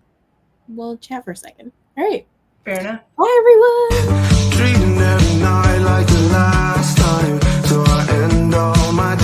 we'll chat for a second. All right. Fair enough. Bye, everyone. Treating every night like the last time, so I end all my